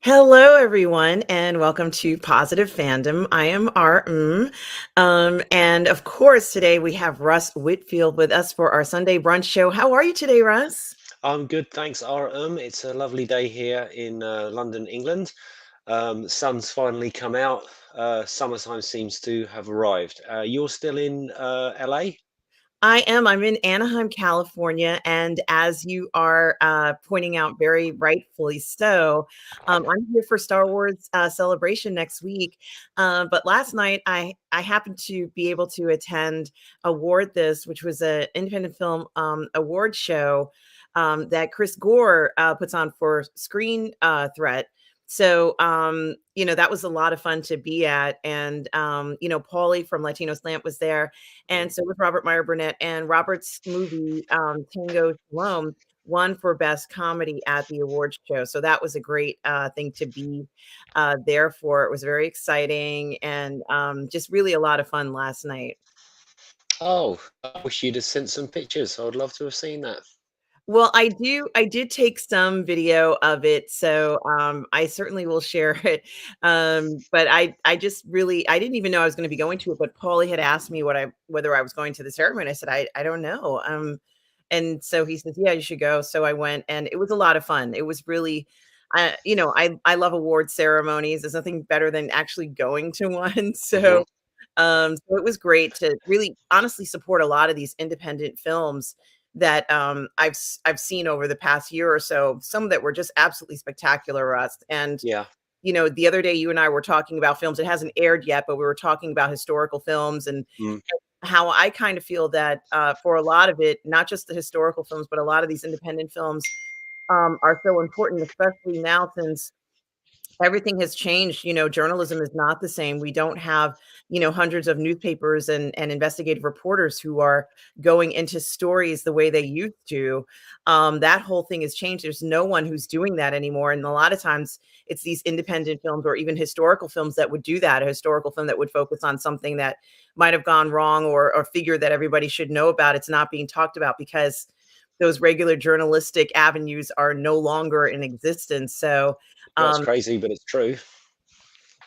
Hello, everyone, and welcome to Positive Fandom. I am Mmmm. And of course, today we have Russ Whitfield with us for our Sunday brunch show. How are you today, Russ? I'm good, thanks, RM. It's a lovely day here in London, England. Sun's finally come out. Summertime seems to have arrived. You're still in LA? I am. I'm in Anaheim, California, and as you are pointing out, very rightfully so, I'm here for Star Wars Celebration next week. But last night, I happened to be able to attend Award This, which was an independent film award show that Chris Gore puts on for Screen Threat. So, that was a lot of fun to be at. And, Paulie from Latino Slant was there, and Mhm. so with Robert Meyer Burnett, and Robert's movie, Tango Shalom, won for Best Comedy at the awards show. So that was a great thing to be there for. It was very exciting and just really a lot of fun last night. Oh, I wish you'd have sent some pictures. I would love to have seen that. Well, I did take some video of it, so, I certainly will share it, but I just really I didn't even know I was gonna be going to it, but Paulie had asked me whether I was going to the ceremony. I said, "I don't know," and so he says, "Yeah, you should go," so I went, and it was a lot of fun. It was really I love award ceremonies. There's nothing better than actually going to one, Hmm. so it was great to really honestly support a lot of these independent films that I've seen over the past year or so. Some that were just absolutely spectacular, Russ. And Yeah. the other day you and I were talking about films. It hasn't aired yet, but we were talking about historical films and Mm. how I kind of feel that for a lot of it, not just the historical films, but a lot of these independent films are so important, especially now since everything has changed. Journalism is not the same. We don't have, hundreds of newspapers and investigative reporters who are going into stories the way they used to. That whole thing has changed. There's no one who's doing that anymore. And a lot of times it's these independent films or even historical films that would do that, a historical film that would focus on something that might have gone wrong or figure that everybody should know about. It's not being talked about because those regular journalistic avenues are no longer in existence. So, That's um, crazy, but it's true.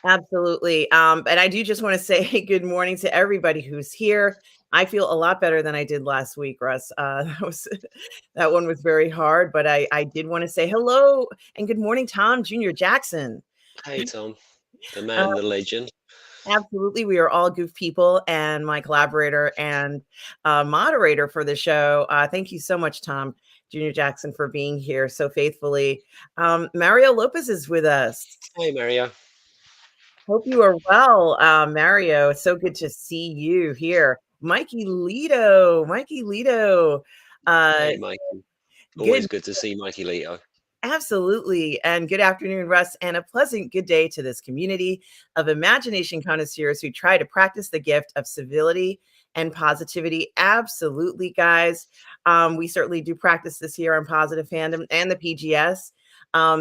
absolutely. And I do just want to say good morning to everybody who's here. I feel a lot better than I did last week, Russ. That one was very hard, but I did want to say hello and good morning, Tom Jr. Jackson. Hey, Tom, the Uh, man, the legend. Absolutely, we are all goof people, and my collaborator and moderator for the show. Thank you so much, Tom Jr. Jackson, for being here so faithfully. Mario Lopez is with us. Hey, Mario. Hope you are well, Mario. It's so good to see you here. Mikey Lito. Uh, Hey, Mikey. Always Good, good to see Mikey Leo. absolutely, and good afternoon, Russ, and a pleasant good day to this community of imagination connoisseurs who try to practice the gift of civility and positivity. Absolutely, guys. We certainly do practice this here on Positive Fandom and the PGS.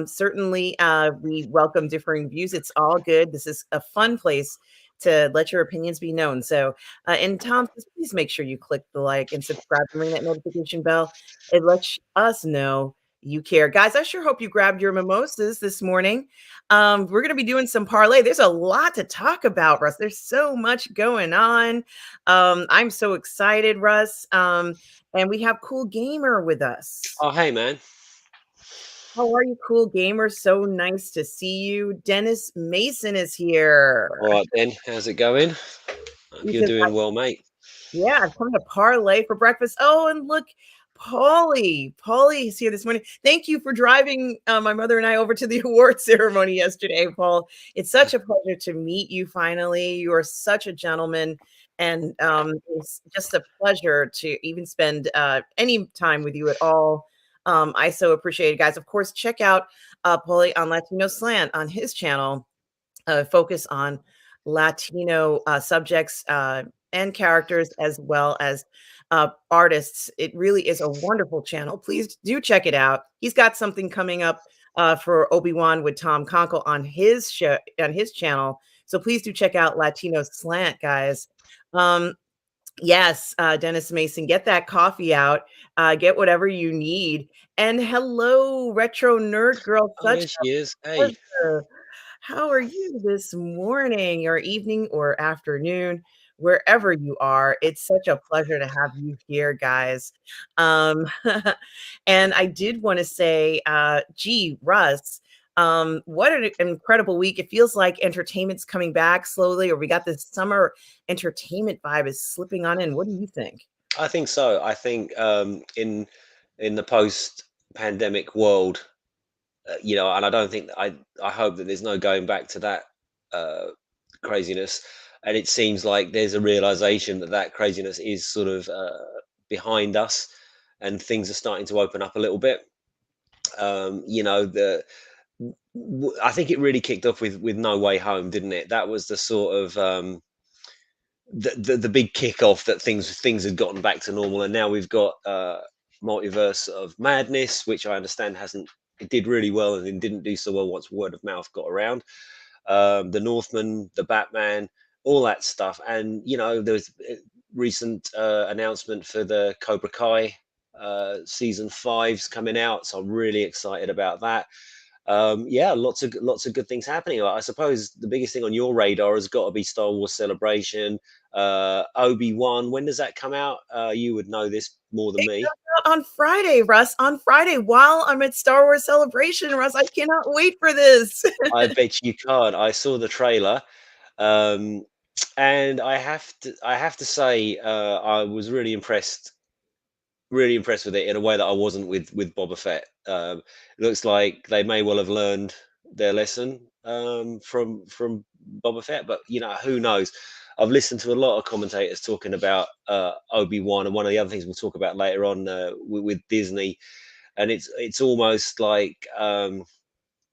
Certainly, we welcome differing views. It's all good. This is a fun place to let your opinions be known. So, and Tom, please make sure you click the like and subscribe and ring that notification bell. It lets us know you care. Guys, I sure hope you grabbed your mimosas this morning. We're going to be doing some parlay. There's a lot to talk about, Russ. There's so much going on. I'm so excited, Russ. And we have Cool Gamer with us. Oh, hey, man. How are you, Cool Gamer? So nice to see you. Dennis Mason is here. All right, then. How's it going? Hope He you're says, doing well, mate. yeah, I've come to parlay for breakfast. Oh, and look, Paulie. Paulie is here this morning. Thank you for driving my mother and I over to the award ceremony yesterday, Paul. It's such a pleasure to meet you finally. You are such a gentleman. And it's just a pleasure to even spend any time with you at all. I so appreciate it, guys. Of course, check out Paulie on Latino Slant on his channel. Focus on Latino subjects and characters as well as artists. It really is a wonderful channel. Please do check it out. He's got something coming up for Obi-Wan with Tom Conkle on his show on his channel. So please do check out Latino Slant, guys. Um, Yes, Dennis Mason, get that coffee out, get whatever you need. And hello, retro nerd girl, Oh, such there she is. a Hey, pleasure. How are you this morning or evening or afternoon, wherever you are? It's such a pleasure to have you here, guys. Um, and I did want to say, gee, Russ, what an incredible week. It feels like entertainment's coming back slowly, or we got this summer entertainment vibe is slipping on in. What do you think? I think so. I think in the post-pandemic world, and I don't think I hope that there's no going back to that uh, craziness. And it seems like there's a realization that that craziness is sort of behind us, and things are starting to open up a little bit. The I think it really kicked off with No Way Home, didn't it? That was the sort of the big kickoff that things had gotten back to normal, and now we've got Multiverse of Madness, which I understand hasn't it did really well and then didn't do so well once word of mouth got around. The Northman, the Batman, all that stuff, and there was a recent announcement for the Cobra Kai season five's coming out, so I'm really excited about that. Yeah, lots of good things happening. I suppose the biggest thing on your radar has got to be Star Wars Celebration. Obi-Wan, when does that come out? You would know this more than It me. comes out on Friday, Russ. On Friday, while I'm at Star Wars Celebration, Russ. I cannot wait for this. I bet you can't. I saw the trailer, um, and I have to say, I was really impressed with it in a way that I wasn't with Boba Fett. It looks like they may well have learned their lesson from Boba Fett, but who knows? I've listened to a lot of commentators talking about Obi-Wan, and one of the other things we'll talk about later on with Disney, and it's almost like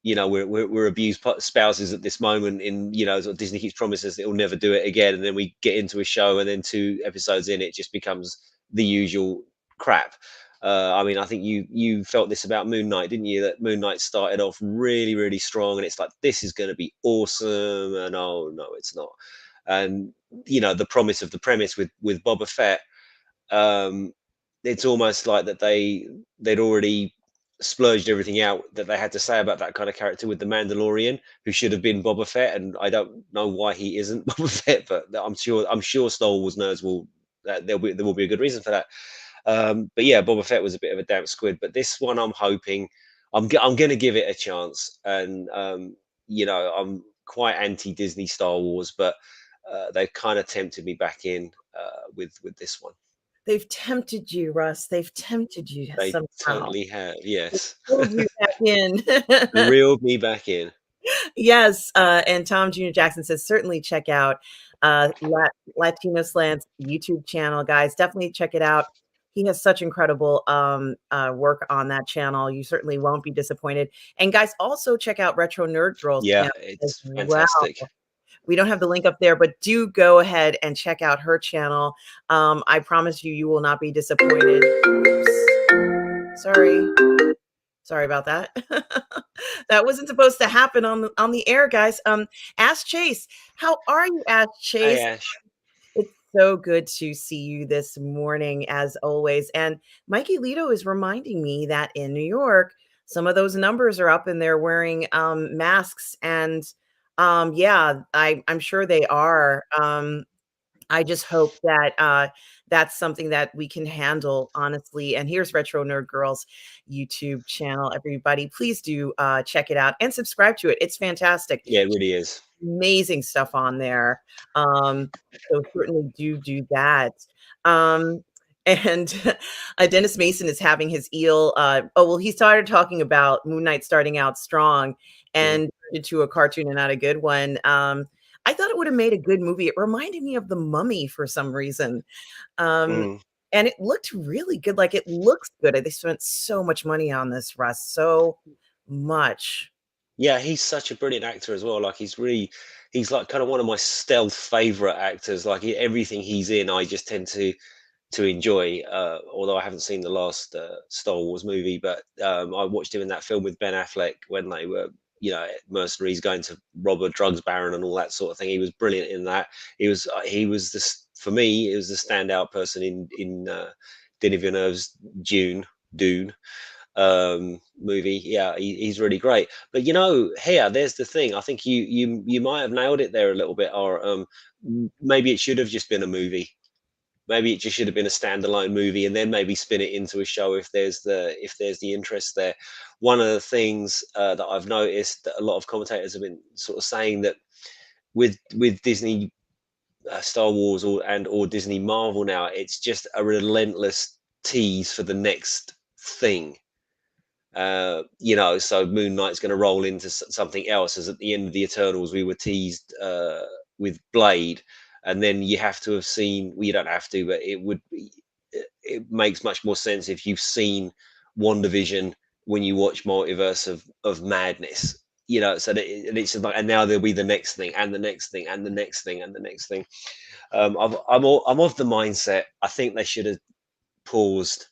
we're abused spouses at this moment. In sort of Disney keeps promising us that it'll never do it again, and then we get into a show, and then two episodes in, it just becomes the usual crap. I mean, I think you felt this about Moon Knight, didn't you? That Moon Knight started off really, really strong, and it's like this is going to be awesome, and oh no, it's not. And the promise of the premise with Boba Fett, um, it's almost like that they'd already splurged everything out that they had to say about that kind of character with the Mandalorian, who should have been Boba Fett, and I don't know why he isn't Boba Fett, but I'm sure Star Wars nerds will there will be a good reason for that. But yeah, Boba Fett was a bit of a damp squid, but this one I'm hoping I'm going to give it a chance, and I'm quite anti Disney Star Wars, but they've kind of tempted me back in with this one. They've tempted you, Russ. They've tempted you They somehow. totally have, They yes. pulled you back in. Reeled me back in. Yes, and Tom Jr. Jackson says certainly check out Latino Slant's YouTube channel, guys. Definitely check it out. He has such incredible work on that channel. You certainly won't be disappointed. And guys, also check out Retro Nerd Girls Yeah, channel as it's well. fantastic. We don't have the link up there, but do go ahead and check out her channel. I promise you, you will not be disappointed. Oops. Sorry about that. That wasn't supposed to happen on the air, guys. Ask Chase. How are you, Ask Hey, Chase? Ash. It's so good to see you this morning, as always. And Mikey Lito is reminding me that in New York, some of those numbers are up and they're wearing masks. And yeah, I'm sure they are. I just hope that that's something that we can handle honestly. And here's Retro Nerd Girls YouTube channel. Everybody, please do check it out and subscribe to it. It's fantastic. Yeah, it really is. Amazing stuff on there. So certainly do that. Um, and Dennis Mason is having his eel. Oh, well, he started talking about Moon Knight starting out strong Mm, and into a cartoon and not a good one. I thought it would have made a good movie. It reminded me of The Mummy for some reason. Um, mm. and it looked really good. Like it looks good. They spent so much money on this, Russ. So much. Yeah, he's such a brilliant actor as well. Like he's like kind of one of my stealth favorite actors. Like everything he's in, I just tend to enjoy. Although I haven't seen the last Star Wars movie, but I watched him in that film with Ben Affleck when they were, mercenaries going to rob a drugs baron and all that sort of thing. He was brilliant in that. He was the for me, it was the standout person in Denis Villeneuve's Dune movie. Yeah, he's really great. But here, there's the thing. I think you might have nailed it there a little bit. Or maybe it should have just been a movie. Maybe it just should have been a standalone movie, and then maybe spin it into a show if there's the interest there. One of the things that I've noticed that a lot of commentators have been sort of saying that with Disney Star Wars or Disney Marvel now, it's just a relentless tease for the next thing. So Moon Knight's going to roll into something else. As at the end of the Eternals, we were teased with Blade, and then you have to have seen. Well, you don't have to, but it makes much more sense if you've seen WandaVision when you watch Multiverse of Madness. So and it's just like, and now there'll be the next thing, and the next thing, and the next thing, and the next thing. I'm of the mindset. I think they should have paused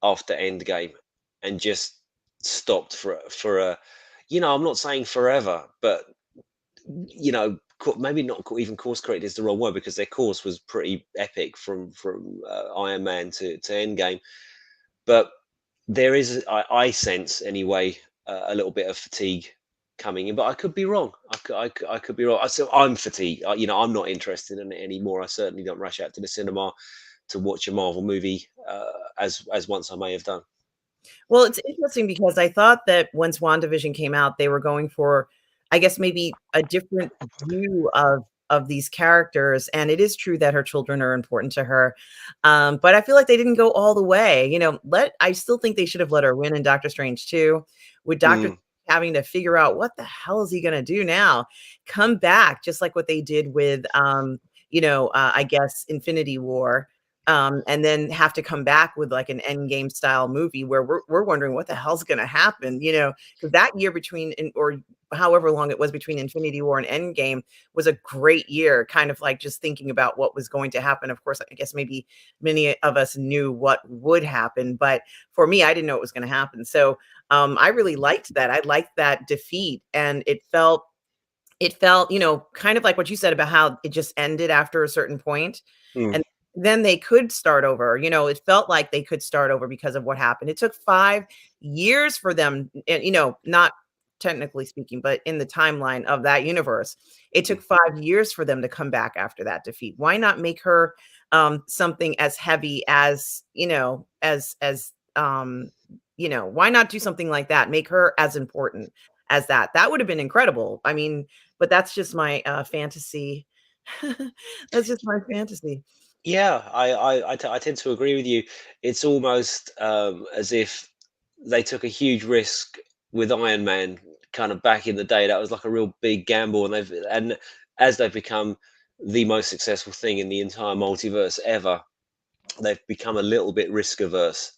after Endgame and just stopped for a I'm not saying forever, but maybe not even course correct is the wrong word, because their course was pretty epic from Iron Man to Endgame. But there is, I sense anyway, a little bit of fatigue coming in, but I could be wrong. I could be wrong. So I'm fatigued. I'm not interested in it anymore. I certainly don't rush out to the cinema to watch a Marvel movie as once I may have done. Well, it's interesting because I thought that once WandaVision came out, they were going for, I guess, maybe a different view of these characters. And it is true that her children are important to her. But I feel like they didn't go all the way. I still think they should have let her win in Doctor Strange too, with Doctor Mm, having to figure out what the hell is he going to do now, come back, just like what they did with I guess Infinity War, and then have to come back with like an end game style movie where we're wondering what the hell's going to happen, because that year or however long it was between Infinity War and Endgame was a great year, kind of like just thinking about what was going to happen. Of course, I guess maybe many of us knew what would happen, but for me, I didn't know it was going to happen. So I really liked that. I liked that defeat, and it felt, kind of like what you said about how it just ended after a certain point, mm, and then they could start over. It felt like they could start over because of what happened. It took 5 years for them, and, not technically speaking, but in the timeline of that universe, it mm. took 5 years for them to come back after that defeat. Why not make her something as heavy as, why not do something like that? Make her as important as that. That would have been incredible. I mean, but that's just my fantasy. That's just my fantasy. Yeah, I tend to agree with you. It's almost as if they took a huge risk with Iron Man, kind of back in the day. That was like a real big gamble, and as they've become the most successful thing in the entire multiverse ever, they've become a little bit risk averse.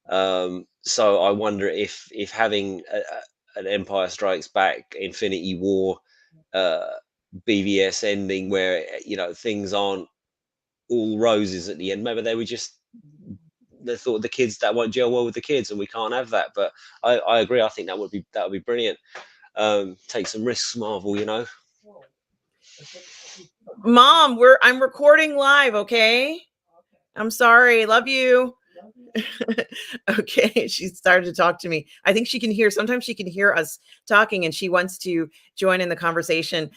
So I wonder if having an Empire Strikes Back, Infinity War, uh, BVS ending where things aren't all roses at the end. Maybe they thought the kids that won't gel well with the kids, and we can't have that. But I agree. I think that would be brilliant. Take some risks, Marvel. Mom, I'm recording live, okay? I'm sorry. Love you. Okay, she started to talk to me. I think she can hear. Sometimes she can hear us talking, and she wants to join in the conversation.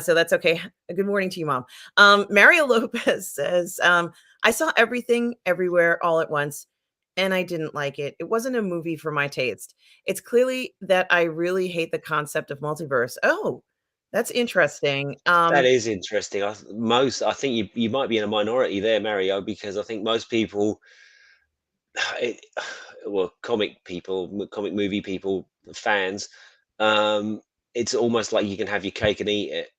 So that's okay. Good morning to you, Mom. Mario Lopez says, "I saw Everything Everywhere All at Once, and I didn't like it. It wasn't a movie for my taste. It's clearly that I really hate the concept of multiverse." Oh, that's interesting. That is interesting. I think you might be in a minority there, Mario, because I think most people, it, well, comic movie people, fans, um, it's almost like you can have your cake and eat it.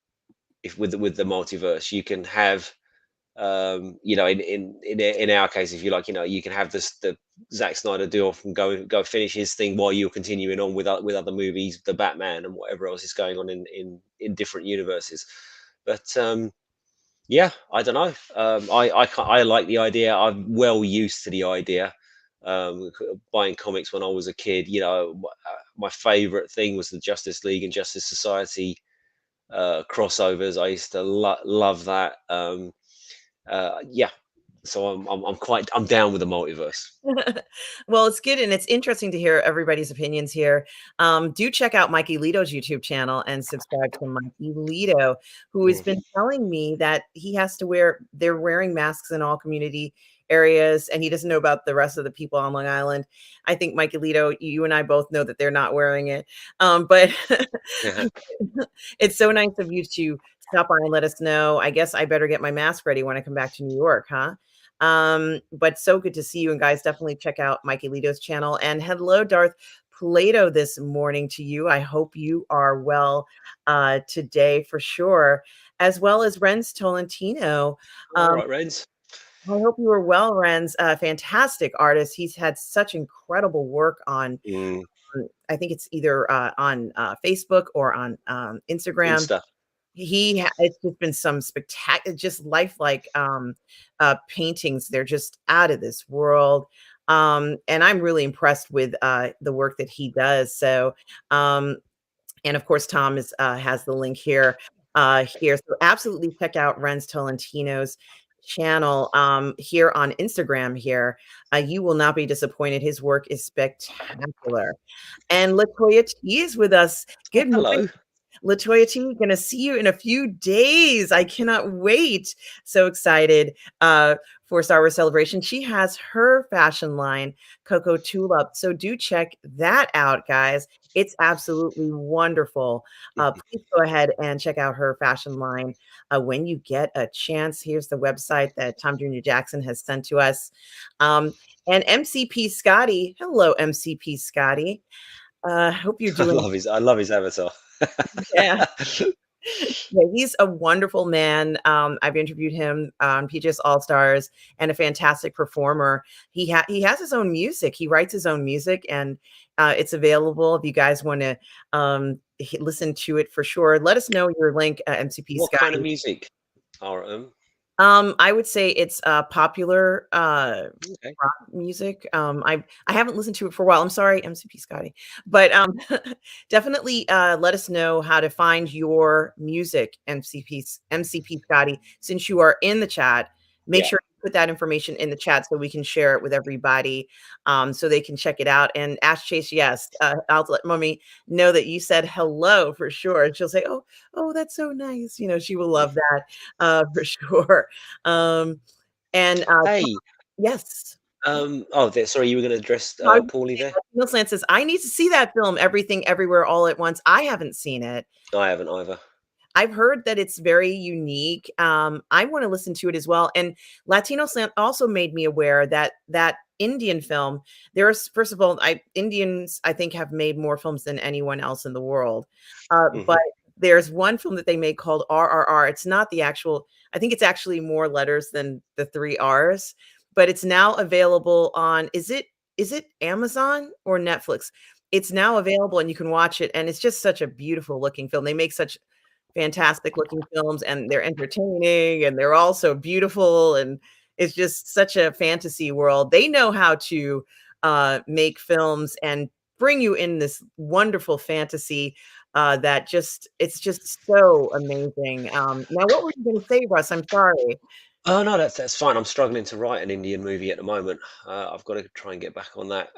If with the multiverse, you can have in our case, if you like, you can have the Zack Snyder do off and go finish his thing while you're continuing on with other movies, the Batman and whatever else is going on in different universes. But yeah, I don't know. I like the idea. I'm well used to the idea. Buying comics when I was a kid, my favorite thing was the Justice League and Justice Society crossovers. I used to love that. Yeah, so I'm down with the multiverse. Well, it's good and it's interesting to hear everybody's opinions here. Do check out Mikey Lito's YouTube channel and subscribe to Mikey Lito, who has Mm. been telling me that he has to wear, they're wearing masks in all community areas and he doesn't know about the rest of the people on Long Island. I think Mikey Lito, you and I both know that they're not wearing it. But it's so nice of you to stop by and let us know. I guess I better get my mask ready when I come back to New York, huh? But so good to see you. And guys, definitely check out Mikey Lito's channel. And hello, Darth Plato, this morning to you. I hope you are well today for sure, as well as Renz Tolentino. All Um, right, Reds. I hope you are well, Renz. Fantastic artist. He's had such incredible work on, Mm, I think it's either on Facebook or on Instagram. Insta. It's just been some spectacular, just lifelike paintings. They're just out of this world. And I'm really impressed with the work that he does. So and of course Tom is has the link here. So absolutely check out Renz Tolentino's channel here on Instagram here. You will not be disappointed. His work is spectacular. And Latoya T is with us. Oh, Good morning. hello. Latoya T, gonna see you in a few days. I cannot wait. So excited for Star Wars Celebration. She has her fashion line, Coco Tulip. So do check that out, guys. It's absolutely wonderful. Please go ahead and check out her fashion line when you get a chance. Here's the website that Tom Jr. Jackson has sent to us. And MCP Scotty, hello, MCP Scotty. Hope you're doing I love his avatar. yeah. Yeah, he's a wonderful man. I've interviewed him on PJS All Stars and a fantastic performer. He has his own music. He writes his own music, and it's available if you guys want to listen to it for sure. Let us know your link, MCP What kind of Scotty. music? R. I would say it's popular Okay. rock music. I haven't listened to it for a while. I'm sorry, MCP Scotty, but definitely let us know how to find your music, MCP Scotty. Since you are in the chat, make Yeah. sure you put that information in the chat so we can share it with everybody, so they can check it out. And Ash Chase, yes, I'll let Mommy know that you said hello for sure, and she'll say, "Oh, that's so nice." You know, she will love that for sure. Um, and Hey. yes. Oh, sorry, you were going to address I was gonna Paulie there. say, Latino Slant says, I need to see that film, Everything Everywhere All at Once. I haven't seen it. I haven't either. I've heard that it's very unique. I want to listen to it as well. And Latino Slant also made me aware that that Indian film, there's first of all, Indians I think have made more films than anyone else in the world. But Hmm. there's one film that they made called RRR. It's not the actual, I think it's actually more letters than the three R's, but it's now available on, is it Amazon or Netflix? It's now available and you can watch it. And it's just such a beautiful looking film. They make such fantastic looking films and they're entertaining and they're also beautiful and it's just such a fantasy world. They know how to make films and bring you in this wonderful fantasy that just it's just so amazing. Now, what were you going to say, Russ? I'm sorry. Oh no, that's fine. I'm struggling to write an Indian movie at the moment. I've got to try and get back on that.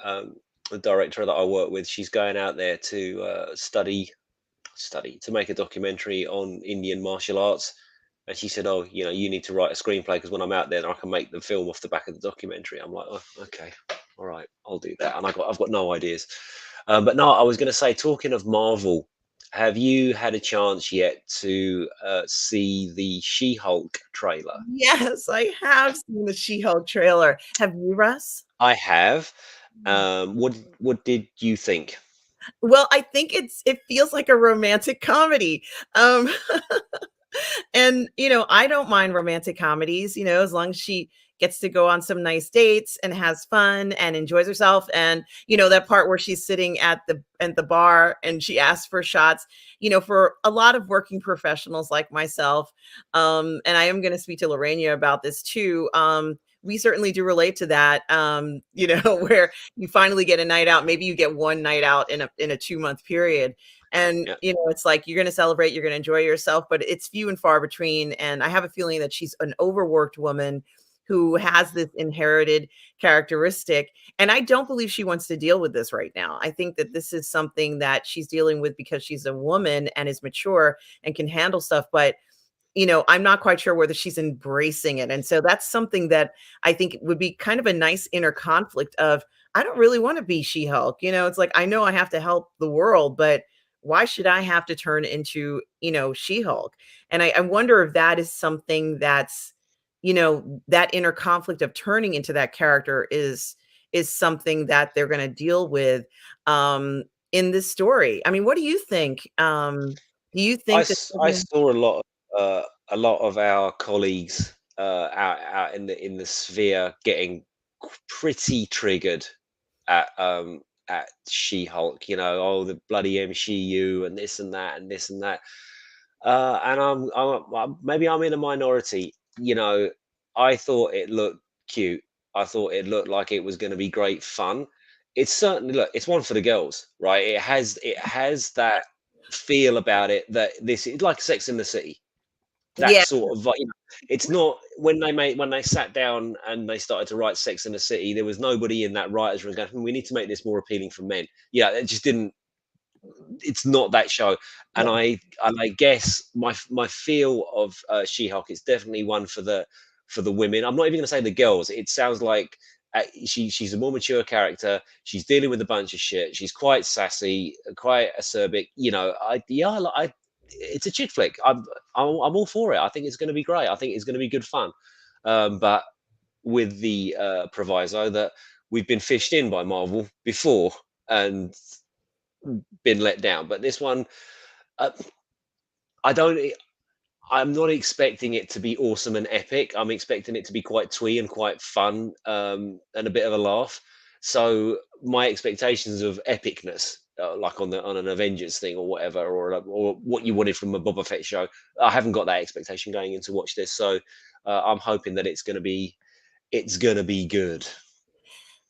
The director that I work with, she's going out there to study to make a documentary on Indian martial arts. And she said, "Oh, you need to write a screenplay because when I'm out there, I can make the film off the back of the documentary." I'm like, "Oh, okay, all right, I'll do that." And I've got no ideas. But no, I was going to say, talking of Marvel, have you had a chance yet to see the She-Hulk trailer? Yes, I have seen the She-Hulk trailer. Have you, Russ? I have. What did you think? Well, I think it feels like a romantic comedy. Um, and I don't mind romantic comedies, as long as she gets to go on some nice dates and has fun and enjoys herself. And that part where she's sitting at the bar and she asks for shots, for a lot of working professionals like myself. And I am going to speak to Lorena about this too. we certainly do relate to that. Where you finally get a night out. Maybe you get one night out in a 2 month period. And, Yeah. it's like you're going to celebrate, you're going to enjoy yourself, but it's few and far between. And I have a feeling that she's an overworked woman who has this inherited characteristic. And I don't believe she wants to deal with this right now. I think that this is something that she's dealing with because she's a woman and is mature and can handle stuff. But I'm not quite sure whether she's embracing it. And so that's something that I think would be kind of a nice inner conflict of, I don't really want to be She-Hulk. It's like, I know I have to help the world, but why should I have to turn into, She-Hulk? And I wonder if that is something that's, that inner conflict of turning into that character is something that they're going to deal with in this story. I mean, what do you think? Do you think that I saw a lot of our colleagues out in the sphere getting pretty triggered at She-Hulk. Oh, the bloody MCU and this and that and this and that. And maybe I'm in a minority. I thought it looked cute. I thought it looked like it was going to be great fun. It's certainly, look, it's one for the girls, right? It has that feel about it that this is like Sex in the City. That yeah, sort of it's not when they sat down and they started to write Sex in the City, there was nobody in that writers room going, we need to make this more appealing for men. Yeah, it just didn't. It's not that show. And yeah, I guess my feel of She-Hulk is definitely one for the women. I'm not even going to say the girls. It sounds like she's a more mature character. She's dealing with a bunch of shit. She's quite sassy, quite acerbic. It's a chick flick. I'm all for it. I think it's going to be great. I think it's going to be good fun. But with the proviso that we've been fished in by Marvel before and been let down. But this one, uh, I don't. I'm not expecting it to be awesome and epic. I'm expecting it to be quite twee and quite fun, and a bit of a laugh. So my expectations of epicness, like on an Avengers thing or whatever, or what you wanted from a Boba Fett show, I haven't got that expectation going in to watch this. So I'm hoping that it's gonna be good.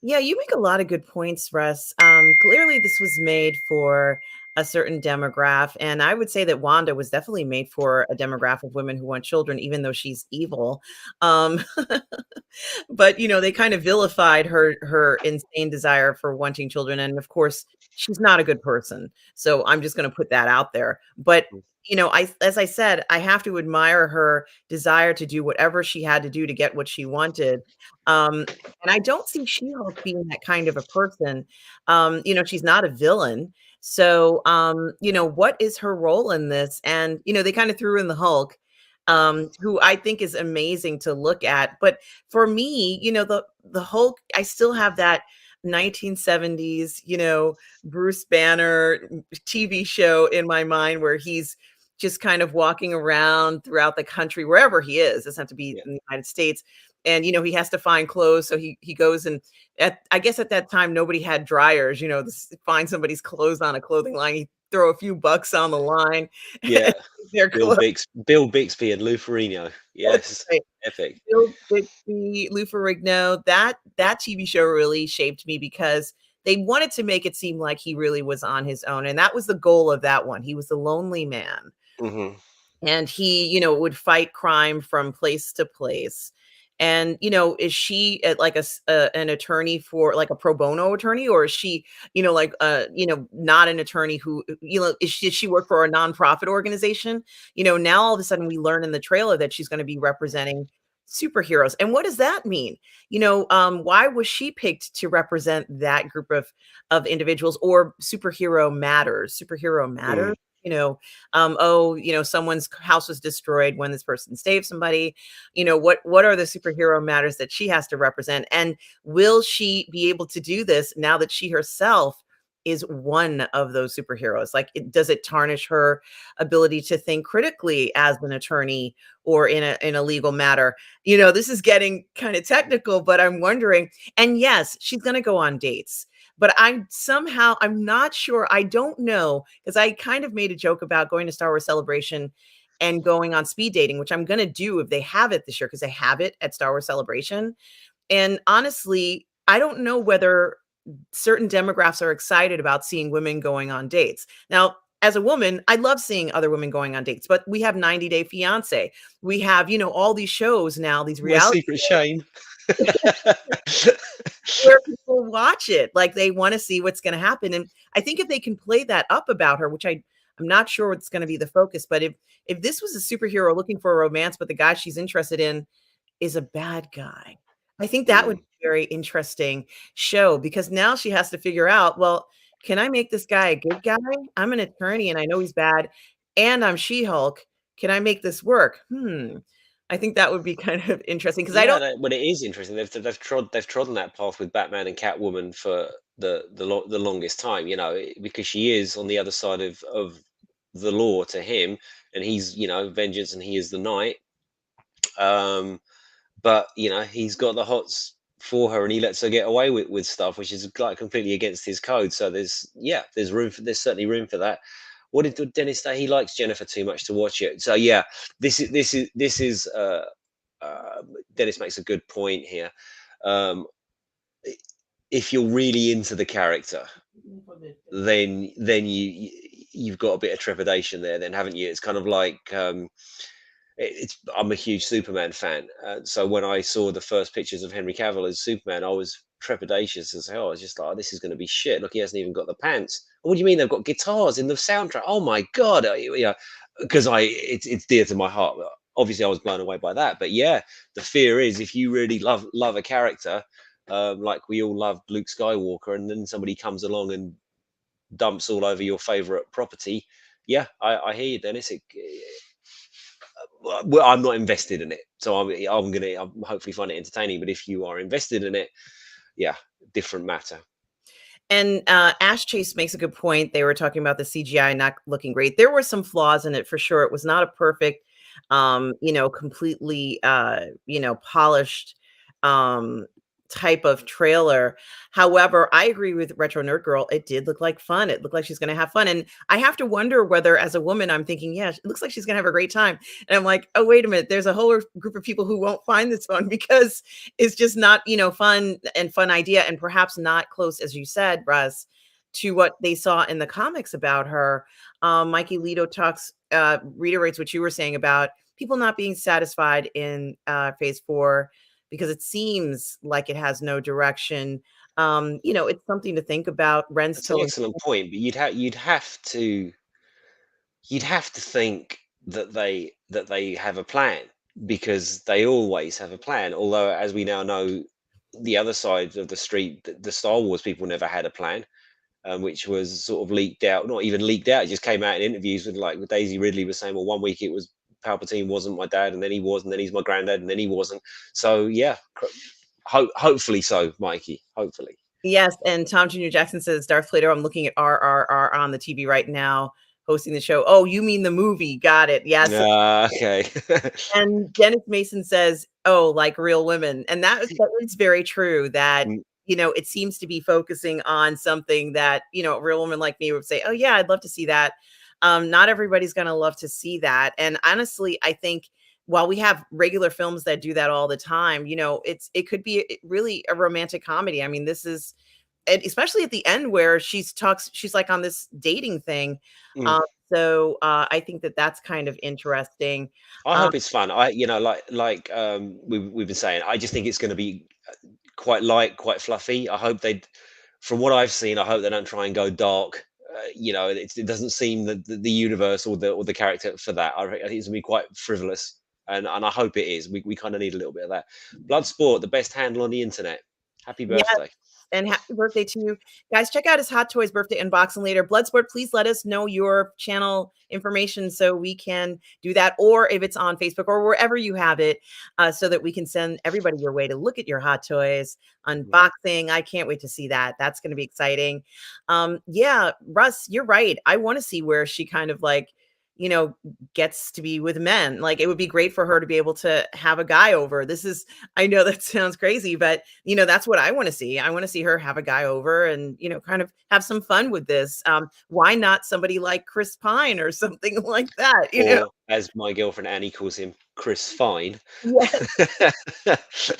yeah. You make a lot of good points, Russ. Clearly, this was made for a certain demographic, and I would say that Wanda was definitely made for a demographic of women who want children, even though she's evil. Um, but they kind of vilified her insane desire for wanting children, and of course she's not a good person, so I'm just going to put that out there. But I as I said, I have to admire her desire to do whatever she had to do to get what she wanted. And I don't see She-Hulk being that kind of a person. She's not a villain. So what is her role in this? And they kind of threw in the Hulk, who I think is amazing to look at. But for me, the Hulk, I still have that 1970s, Bruce Banner TV show in my mind where he's just kind of walking around throughout the country, wherever he is. It doesn't have to be Yeah, in the United States. And he has to find clothes, so he goes and I guess at that time nobody had dryers. Find somebody's clothes on a clothing line. He throw a few bucks on the line. yeah. Their clothes. Bill Bixby, and Lou Ferrigno. Yes, Right. epic. Bill Bixby, Lou Ferrigno, that TV show really shaped me because they wanted to make it seem like he really was on his own, and that was the goal of that one. He was a lonely man, Hmm. and he, would fight crime from place to place. And is she like an attorney for like a pro bono attorney, or is she, like not an attorney who, does she work for a nonprofit organization? Now all of a sudden we learn in the trailer that she's going to be representing superheroes. And what does that mean? Why was she picked to represent that group of individuals? Or superhero matters, oh, someone's house was destroyed when this person saved somebody. What are the superhero matters that she has to represent? And will she be able to do this now that she herself is one of those superheroes? Like, does it tarnish her ability to think critically as an attorney or in a legal matter? This is getting kind of technical, but I'm wondering. And yes, she's going to go on dates, but I'm not sure. I don't know, because I kind of made a joke about going to Star Wars Celebration and going on speed dating, which I'm going to do if they have it this year, because they have it at Star Wars Celebration. And honestly, I don't know whether certain demographics are excited about seeing women going on dates. Now, as a woman, I love seeing other women going on dates, but we have 90 Day Fiance. We have, all these shows now, these My reality secret shame. where people watch it. Like they want to see what's going to happen. And I think if they can play that up about her, which I'm not sure what's going to be the focus, but if this was a superhero looking for a romance, but the guy she's interested in is a bad guy, I think that would Mm, be a very interesting show, because now she has to figure out, well, can I make this guy a good guy? I'm an attorney and I know he's bad, and I'm She-Hulk. Can I make this work? I think that would be kind of interesting, because I yeah, don't. but it is interesting. They've trodden that path with Batman and Catwoman for the longest time. Because she is on the other side of the law to him, and he's vengeance, and he is the knight. Um, but he's got the hots for her, and he lets her get away with stuff which is like completely against his code. So there's certainly room for that. What did Dennis say? He likes Jennifer too much to watch it. So yeah, this is uh, Dennis makes a good point here. um if you're really into the character, then you've got a bit of trepidation there, then, haven't you? It's kind of like, it's I'm a huge Superman fan, so when I saw the first pictures of Henry Cavill as Superman, I was trepidatious as hell. I was just like, oh, this is going to be shit. Look, he hasn't even got the pants. What do you mean they've got guitars in the soundtrack? Oh my god! Because it's dear to my heart. Obviously, I was blown away by that. But yeah, the fear is, if you really love a character, like we all loved Luke Skywalker, and then somebody comes along and dumps all over your favorite property. Yeah, I hear you, Dennis. Well, I'm not invested in it, so I'm hopefully find it entertaining. But if you are invested in it, yeah, different matter. And Ash Chase makes a good point. They were talking about the CGI not looking great. There were some flaws in it for sure. It was not a perfect, completely, polished um, type of trailer. However, I agree with Retro Nerd Girl. It did look like fun. It looked like she's going to have fun. And I have to wonder whether, as a woman, I'm thinking, yeah, it looks like she's going to have a great time. And I'm like, oh, wait a minute. There's a whole group of people who won't find this fun because it's just not, fun idea, and perhaps not close, as you said, Russ, to what they saw in the comics about her. Mikey Lito reiterates what you were saying about people not being satisfied in phase 4 because it seems like it has no direction. It's something to think about. Ren's That's an tone. excellent point, but you'd have to think that they have a plan, because they always have a plan. Although, as we now know, the other side of the street, the Star Wars people never had a plan, which was sort of leaked out. Not even leaked out; it just came out in interviews with Daisy Ridley was saying, "Well, one week it was Palpatine wasn't my dad, and then he was, and then he's my granddad, and then he wasn't." So yeah, hopefully so, Mikey. Hopefully. Yes, and Tom Jr. Jackson says, Darth Plato, I'm looking at RRR on the TV right now, hosting the show. Oh, you mean the movie? Got it. Yes. Okay. And Dennis Mason says, "Oh, like real women," and that is very true. That Mm, it seems to be focusing on something that a real woman like me would say, "Oh yeah, I'd love to see that." Not everybody's going to love to see that, and honestly, I think while we have regular films that do that all the time, it could be really a romantic comedy. I mean, this is, and especially at the end where she's like on this dating thing. mm. Um, I think that that's kind of interesting. I Um, hope it's fun. We've been saying, I just think it's going to be quite light, quite fluffy. I hope from what I've seen, I hope they don't try and go dark. It doesn't seem that the universe or the character for that. I think it's going to be quite frivolous, and I hope it is. We kind of need a little bit of that. Bloodsport, the best handle on the internet. Happy yeah, birthday. and happy birthday to you. Guys, check out his Hot Toys birthday unboxing later. Bloodsport, please let us know your channel information so we can do that, or if it's on Facebook or wherever you have it, so that we can send everybody your way to look at your Hot Toys Mm. unboxing. I can't wait to see that. That's going to be exciting. Yeah, Russ, you're right. I want to see where she kind of like, gets to be with men. Like, it would be great for her to be able to have a guy over. I know that sounds crazy, but that's what I want to see. I want to see her have a guy over and, kind of have some fun with this. Why not somebody like Chris Pine or something like that, Or as my girlfriend Annie calls him, Chris Fine. Yeah.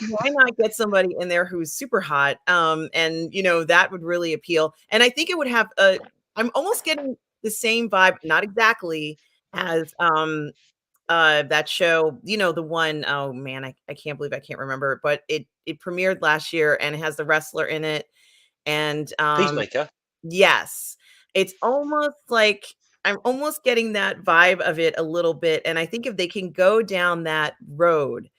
Why not get somebody in there who's super hot? And that would really appeal. And I think it would have a I'm almost getting the same vibe, not exactly as that show, the one, oh man, I can't believe I can't remember, but it premiered last year and it has the wrestler in it. And Peacemaker. yes. It's almost like I'm almost getting that vibe of it a little bit, and I think if they can go down that road,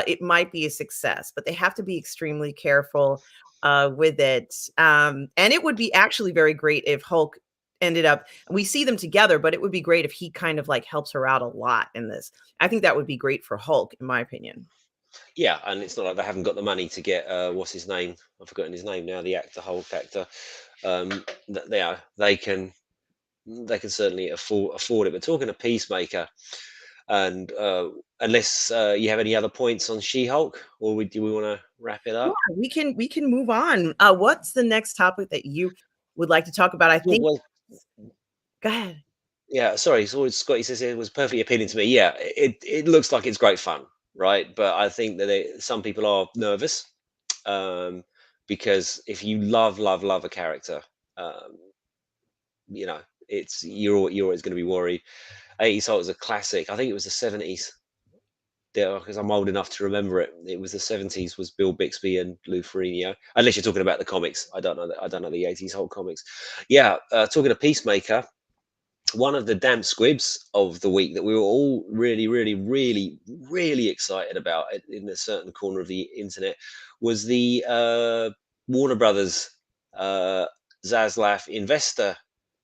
it might be a success, but they have to be extremely careful, with it, and it would be actually very great if Hulk ended up we see them together, but it would be great if he kind of, like, helps her out a lot in this. I think that would be great for Hulk, in my opinion. Yeah, and it's not like they haven't got the money to get what's his name? I've forgotten his name now. The actor, Hulk actor. They can certainly afford it. But talking of Peacemaker, and unless you have any other points on She-Hulk, or do we want to wrap it Yeah, up? we can move on. What's the next topic that you would like to talk about? I Well, think well, Go ahead. yeah. Sorry, so Scotty says it was perfectly appealing to me. Yeah, it looks like it's great fun, right? But I think that some people are nervous, um, because if you love a character, um, you know, you're always going to be worried. 80s Hulk was a classic. I think it was the 70s. Because I'm old enough to remember it. It was the 70s. Was Bill Bixby and Lou Ferrigno? Unless you're talking about the comics, I don't know. I don't know the 80s Hulk comics. Yeah, talking of Peacemaker, one of the damp squibs of the week that we were all really, really, really, really excited about in a certain corner of the internet was the Warner Brothers uh, Zaslav Investor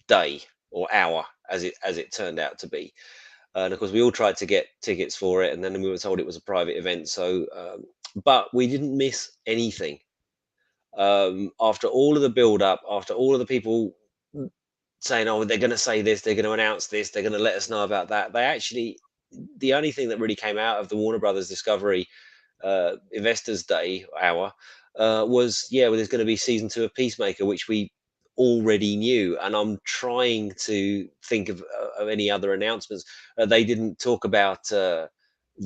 Day, or hour, as it turned out to be. And of course, we all tried to get tickets for it, and then we were told it was a private event. So, but we didn't miss anything. After all of the build up, after all of the people saying, "Oh, they're going to say this, they're going to announce this, they're going to let us know about that," the only thing that really came out of the Warner Brothers Discovery Investors Day hour was, yeah, well, there's going to be season 2 of Peacemaker, which we already knew. And I'm trying to think of any other announcements. They didn't talk about the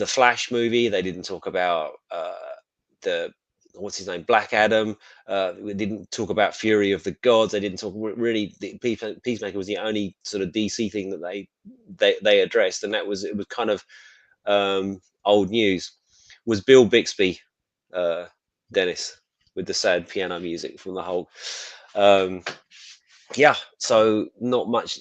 Flash movie. They didn't talk about the what's his name, Black Adam. We didn't talk about Fury of the Gods. They didn't talk really. Peacemaker was the only sort of DC thing that they addressed, and it was kind of old news. Was Bill Bixby, uh, Dennis, with the sad piano music from the Hulk. Um, yeah, so not much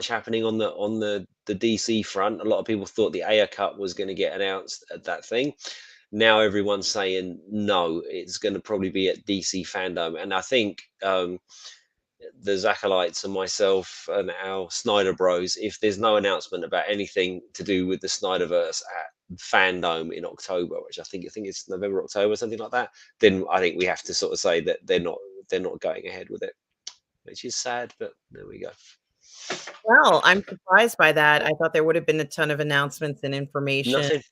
happening on the DC front. A lot of people thought the Ayer Cut was going to get announced at that thing. Now everyone's saying no, it's going to probably be at DC Fandom, and I think the Zachalites and myself and our Snyder Bros, if there's no announcement about anything to do with the Snyderverse at Fandom in October, which I think it's November, October, something like that, then I think we have to sort of say that they're not going ahead with it, which is sad, but there we go. Well, I'm surprised by that. I thought there would have been a ton of announcements and information. Nothing,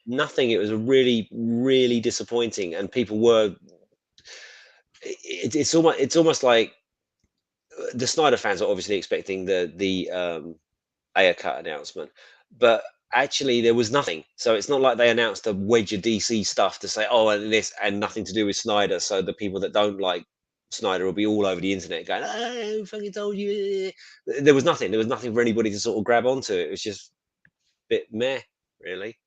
nothing. It was a really, really disappointing, and people were. It's almost like the Snyder fans are obviously expecting the Ayer Cut announcement, but actually there was nothing. So it's not like they announced a wedge of DC stuff to say, oh, and this and nothing to do with Snyder. So the people that don't like Snyder will be all over the internet going, "I fucking told you." There was nothing. There was nothing for anybody to sort of grab onto. It was just a bit meh, really.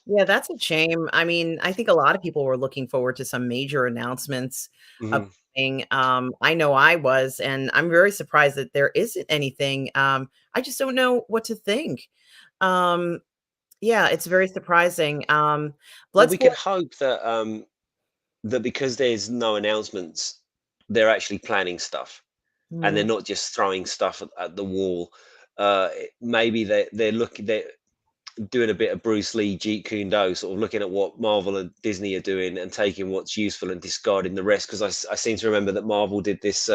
Yeah, that's a shame. I mean, I think a lot of people were looking forward to some major announcements of Mhm. thing. I know I was, and I'm very surprised that there isn't anything. I just don't know what to think. Um, yeah, it's very surprising. Well, we Bloodsport. can hope that because there's no announcements, they're actually planning stuff and they're Mm, not just throwing stuff at the wall. Maybe they're doing a bit of Bruce Lee Jeet Kune Do, sort of looking at what Marvel and Disney are doing and taking what's useful and discarding the rest. Because I seem to remember that Marvel did this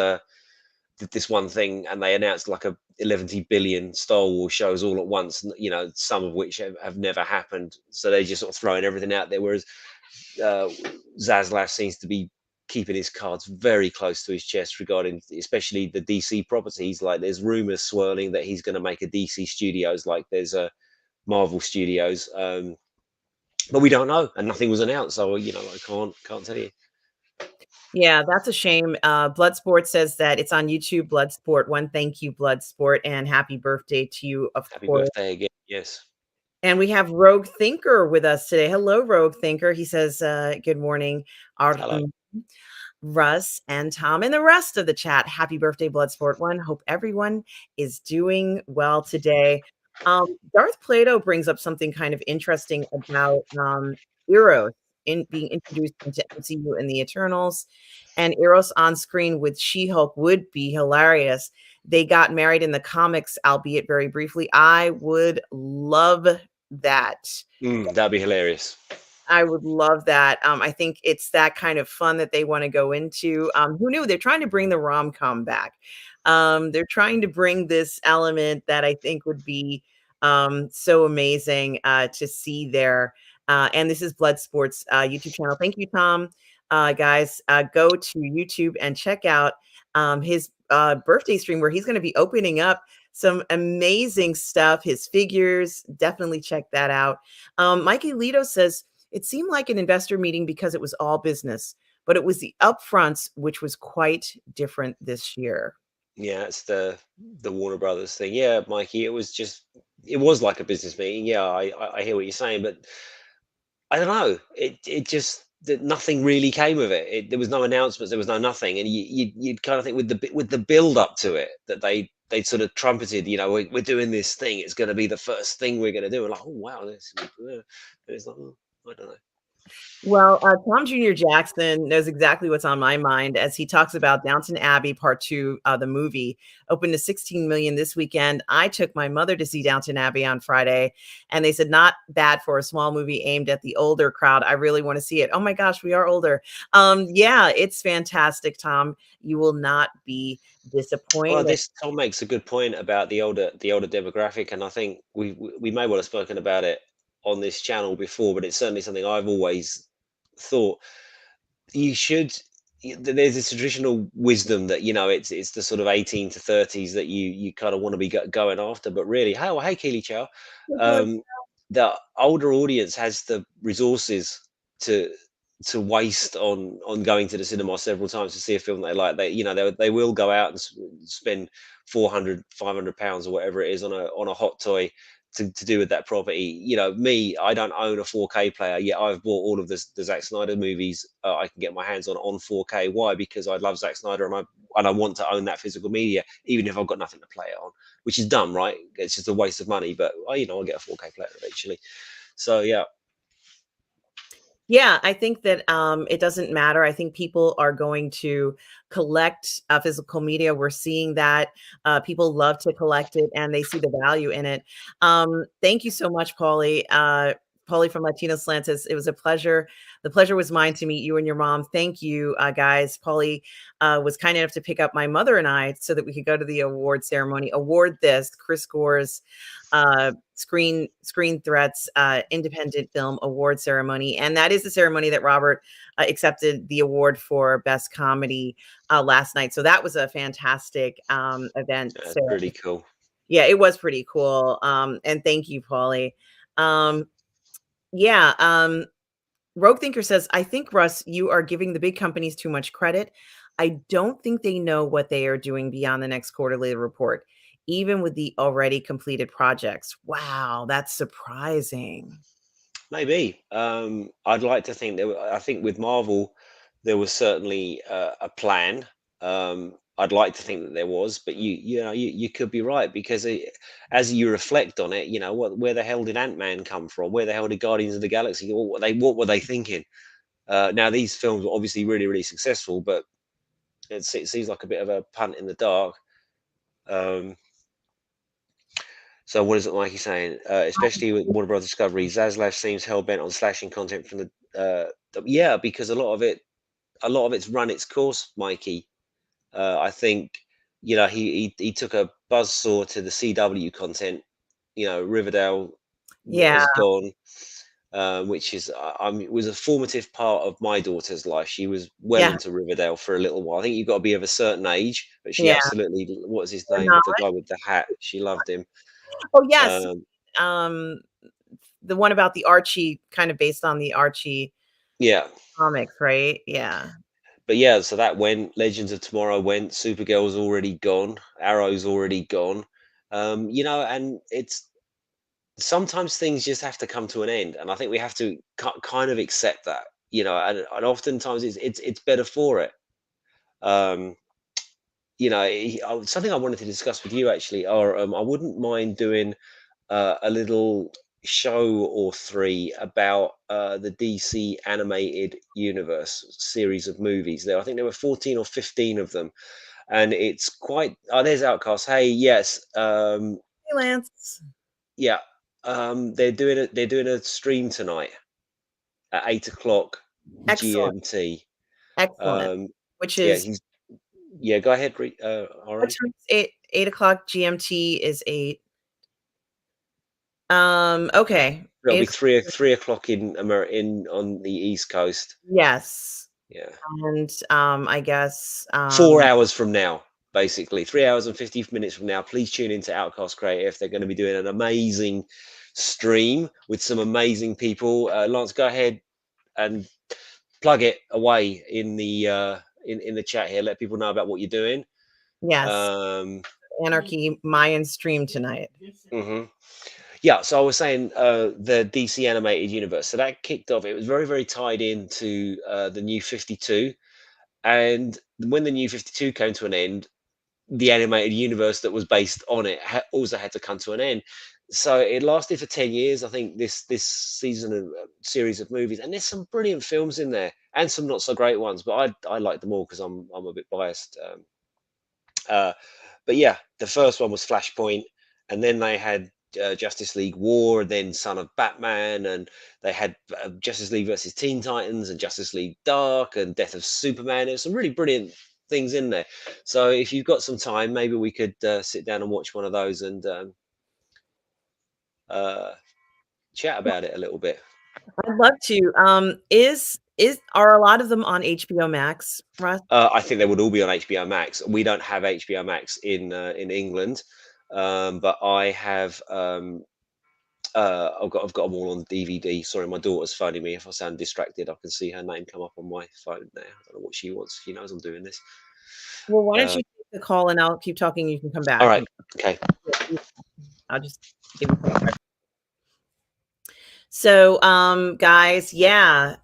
did this one thing and they announced like a 11 billion Star Wars shows all at once, some of which have never happened. So they're just sort of throwing everything out there. Whereas uh, Zaslav seems to be keeping his cards very close to his chest regarding especially the DC properties. Like there's rumors swirling that he's going to make a DC Studios, like there's a Marvel Studios, but we don't know, and nothing was announced. So I can't tell you. Yeah, that's a shame. Bloodsport says that it's on YouTube. Bloodsport, one thank you, Bloodsport, and happy birthday to you, of Happy course. birthday again. Yes. And we have Rogue Thinker with us today. Hello, Rogue Thinker. He says, "Good morning, Hello. Russ and Tom and the rest of the chat. Happy birthday, Bloodsport One. Hope everyone is doing well today." Darth Plato brings up something kind of interesting about Eros in being introduced into MCU and the Eternals, and Eros on screen with She-Hulk would be hilarious. They got married in the comics, albeit very briefly. I would love that. That'd be hilarious. I would love that. I think it's that kind of fun that they want to go into. Who knew? They're trying to bring the rom-com back. They're trying to bring this element that I think would be so amazing to see there. And this is Bloodsport's YouTube channel. Thank you, Tom. Guys, go to YouTube and check out his birthday stream where he's going to be opening up some amazing stuff. His figures, definitely check that out. Mikey Lito says, it seemed like an investor meeting because it was all business, but it was the upfronts, which was quite different this year. Yeah, it's the Warner Brothers thing. Yeah, Mikey, it was like a business meeting. Yeah, I hear what you're saying, but I don't know. It just that nothing really came of it. There was no announcements. There was no nothing, and you'd kind of think with the build up to it that they sort of trumpeted. We're doing this thing. It's going to be the first thing we're going to do. And like, oh wow, it's like, I don't know. Well, Tom Jr. Jackson knows exactly what's on my mind as he talks about Downton Abbey Part 2, the movie, opened to 16 million this weekend. I took my mother to see Downton Abbey on Friday, and they said not bad for a small movie aimed at the older crowd. I really want to see it. Oh my gosh, we are older. Yeah, it's fantastic, Tom. You will not be Well, disappointed. this Tom makes a good point about the older demographic, and I think we may well have spoken about it on this channel before, but it's certainly something I've always thought you should. There's this traditional wisdom that it's the sort of 18 to 30s that you kind of want to be going after, but really, hey Keely Chow, um, the older audience has the resources to waste on going to the cinema several times to see a film they like. They will go out and spend 400 £500 or whatever it is on a hot toy to do with that property. Me, I don't own a 4K player yet. I've bought all of the Zack Snyder movies I can get my hands on 4K. Why? Because I love Zack Snyder and I want to own that physical media, even if I've got nothing to play it on, which is dumb, right? It's just a waste of money, but I'll get a 4K player eventually. So yeah. Yeah, I think that it doesn't matter. I think people are going to collect physical media. We're seeing that people love to collect it and they see the value in it. Thank you so much, Paulie. Paulie from Latino Slant says it was a pleasure. The pleasure was mine to meet you and your mom. Thank you, guys. Paulie was kind enough to pick up my mother and I so that we could go to the award ceremony. Award this, Chris Gore's Screen Threats Independent Film Award Ceremony, and that is the ceremony that Robert accepted the award for Best Comedy last night. So that was a fantastic event. That's So pretty cool. yeah, it was pretty cool. And thank you, Paulie. Yeah. Rogue Thinker says, I think, Russ, you are giving the big companies too much credit. I don't think they know what they are doing beyond the next quarterly report, even with the already completed projects. Wow, that's surprising. Maybe. I'd like to think I think with Marvel, there was certainly a plan. I'd like to think that there was, but you could be right because as you reflect on it, where the hell did Ant-Man come from? Where the hell did Guardians of the Galaxy? What were they thinking? Now these films were obviously really really successful, but it seems like a bit of a punt in the dark. So what is it like he's saying? Especially with Warner Brothers Discovery, Zaslav seems hell bent on slashing content from yeah, because a lot of it's run its course, Mikey. I think you know, he took a buzzsaw to the CW content. You know, Riverdale Yeah, has gone, which is it was a formative part of my daughter's life. She was well yeah, into Riverdale for a little while. I think you've got to be of a certain age, but she yeah, absolutely, what's his or name? not. The guy with the hat. She loved him. Oh, yes, Um, um, the one about the Archie, kind of based on the Archie yeah, comics, right? Yeah, but yeah, so that went. Legends of Tomorrow went. Supergirl's already gone. Arrow's already gone. You know, and it's sometimes things just have to come to an end, and I think we have to kind of accept that. You know, and oftentimes it's better for it. Um, you know, something I wanted to discuss with you actually, or I wouldn't mind doing a little show or three about the DC animated universe series of movies. There, I think there were 14 or 15 of them, and it's quite. Oh, there's Outcast. Hey, yes, freelance. yeah, they're doing a stream tonight at 8 o'clock Excellent, GMT. excellent. Um, Which yeah, is he's yeah. Go ahead, what Ari. time is 8 o'clock GMT is 8. Okay, It'll 8 be o'clock. 3 o'clock in in on the East Coast. Yes, Yeah. and, I guess, 4 hours from now, basically 3 hours and 50 minutes from now. Please tune into Outcast Creative. They're going to be doing an amazing stream with some amazing people. Lance, go ahead and plug it away in the in the chat here. Let people know about what you're doing. yes, Um, Anarchy Mayan stream tonight. mhm. Yeah, so I was saying the DC animated universe. So that kicked off. It was very, very tied into the New 52. And when the New 52 came to an end, the animated universe that was based on it also had to come to an end. So it lasted for 10 years. I think this season of series of movies, and there's some brilliant films in there and some not so great ones, but I like them all because I'm a bit biased. Uh, but yeah, the first one was Flashpoint, and then they had Justice League War, then Son of Batman, and they had Justice League versus Teen Titans, and Justice League Dark, and Death of Superman. There's some really brilliant things in there. So if you've got some time, maybe we could sit down and watch one of those and uh, chat about it a little bit. I'd love to. Are a lot of them on HBO Max, Russ? I think they would all be on HBO Max. We don't have HBO Max in England, but I have. I've got them all on DVD. Sorry, my daughter's phoning me. If I sound distracted, I can see her name come up on my phone now. I don't know what she wants. She knows I'm doing this. Well, why don't Uh, you take the call and I'll keep talking, you can come all back. right. Okay. I'll just give you some. So, guys, yeah,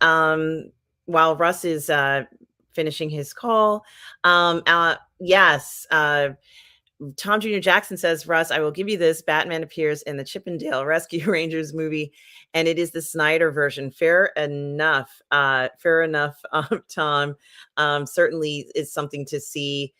while Russ is finishing his call, yes, Tom Jr. Jackson says, Russ, I will give you this. Batman appears in the Chippendale Rescue Rangers movie, and it is the Snyder version. Fair enough. Fair enough, Tom. Certainly is something to see.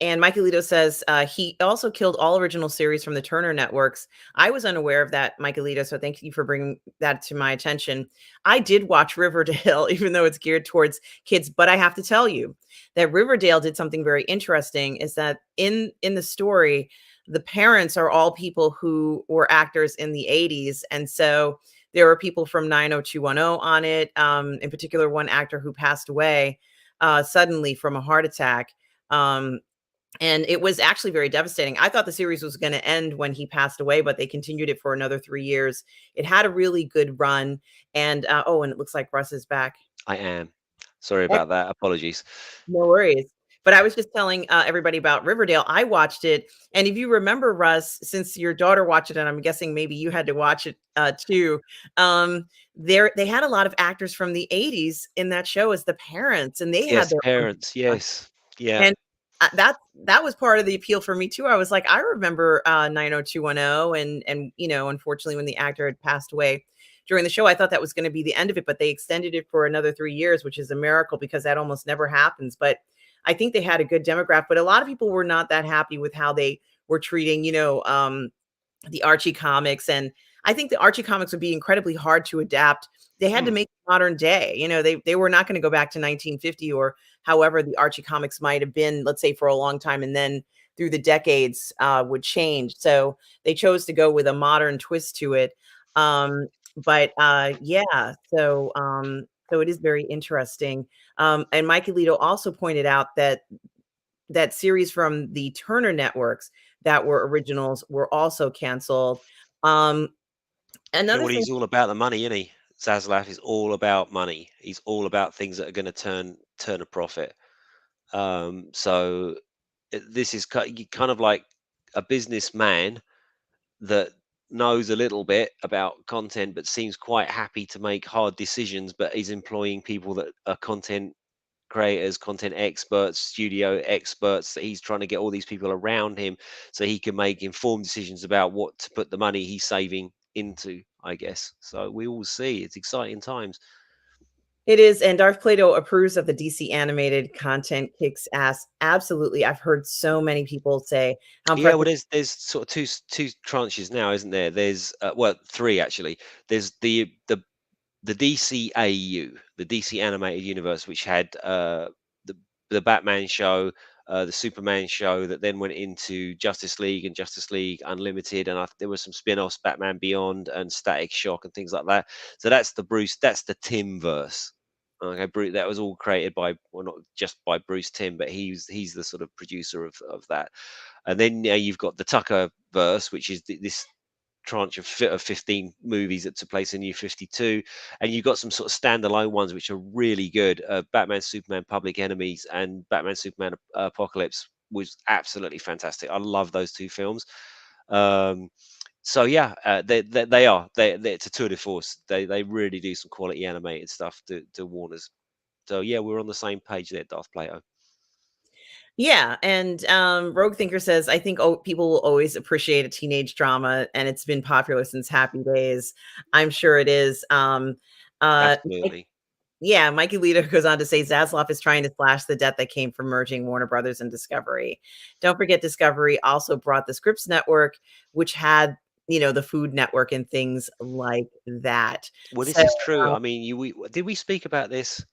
And Mikey Lito says he also killed all original series from the Turner networks. I was unaware of that, Mikey Lito, so thank you for bringing that to my attention. I did watch Riverdale, even though it's geared towards kids, but I have to tell you, that Riverdale did something very interesting is that in the story, the parents are all people who were actors in the 80s. And so there were people from 90210 on it, in particular, one actor who passed away suddenly from a heart attack. Um, and it was actually very devastating. I thought the series was going to end when he passed away, but they continued it for another 3 years. It had a really good run. And oh, and it looks like Russ is back. I am. Sorry about that. Apologies. No worries. But I was just telling everybody about Riverdale. I watched it, and if you remember, Russ, since your daughter watched it, and I'm guessing maybe you had to watch it too. They had a lot of actors from the '80s in that show as the parents, and they had Yes, their own. parents. Yes. Yeah. And that was part of the appeal for me too. I was like, I remember 90210, and unfortunately, when the actor had passed away during the show, I thought that was going to be the end of it, but they extended it for another 3 years, which is a miracle because that almost never happens. But I think they had a good demographic, but a lot of people were not that happy with how they were treating, the Archie comics. And I think the Archie comics would be incredibly hard to adapt. They had to Mm. make modern day. They were not going to go back to 1950 or however the Archie comics might have been, let's say, for a long time, and then through the decades would change. So they chose to go with a modern twist to it. But yeah, so it is very interesting. And Mikey Lito also pointed out that series from the Turner networks that were originals were also canceled. Um, Yeah, Another well, thing. he's all about the money, isn't he? Zaslav is all about money. He's all about things that are going to turn a profit. So this is kind of like a businessman that knows a little bit about content, but seems quite happy to make hard decisions, but is employing people that are content creators, content experts, studio experts, that he's trying to get all these people around him so he can make informed decisions about what to put the money he's saving into, I guess. So we all see it's exciting times. It is, and Darth Plato approves of the DC animated content, kicks ass. Absolutely. I've heard so many people say how Yeah, well, impressive. there's sort of two tranches now, isn't there? There's well, three actually. There's the DCAU, the DC animated universe, which had the Batman show, the Superman show, that then went into Justice League and Justice League Unlimited, and there were some spin-offs, Batman Beyond and Static Shock and things like that. So that's the Tim verse. Okay, that was all created by, well, not just by Bruce Timm, but he's the sort of producer of that. And then you've got the Tucker verse, which is this tranche of 15 movies that took place in New 52, and you've got some sort of standalone ones which are really good. Batman, Superman, Public Enemies, and Batman, Superman, Apocalypse was absolutely fantastic. I love those two films. Um, so yeah, it's a tour de force. They really do some quality animated stuff to Warner's. So yeah, we're on the same page there, Darth Plato. Yeah, and Rogue Thinker says, I think people will always appreciate a teenage drama, and it's been popular since Happy Days. I'm sure it is. Uh, Absolutely. Yeah, Mikey Lito goes on to say Zaslav is trying to slash the debt that came from merging Warner Brothers and Discovery. Don't forget, Discovery also brought the Scripps Network, which had, the Food Network and things like that. Well, this So, is true. uh, I mean, did we speak about this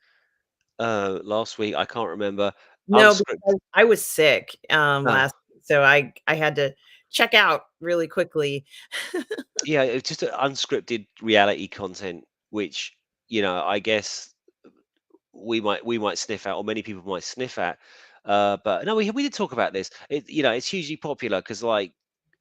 last week? I can't remember. no, Unscripted. because I was sick Oh, last week, so I had to check out really quickly. yeah, it's just unscripted reality content, which, I guess we might sniff at, or many people might sniff at. But no, we did talk about this. It's hugely popular because, like,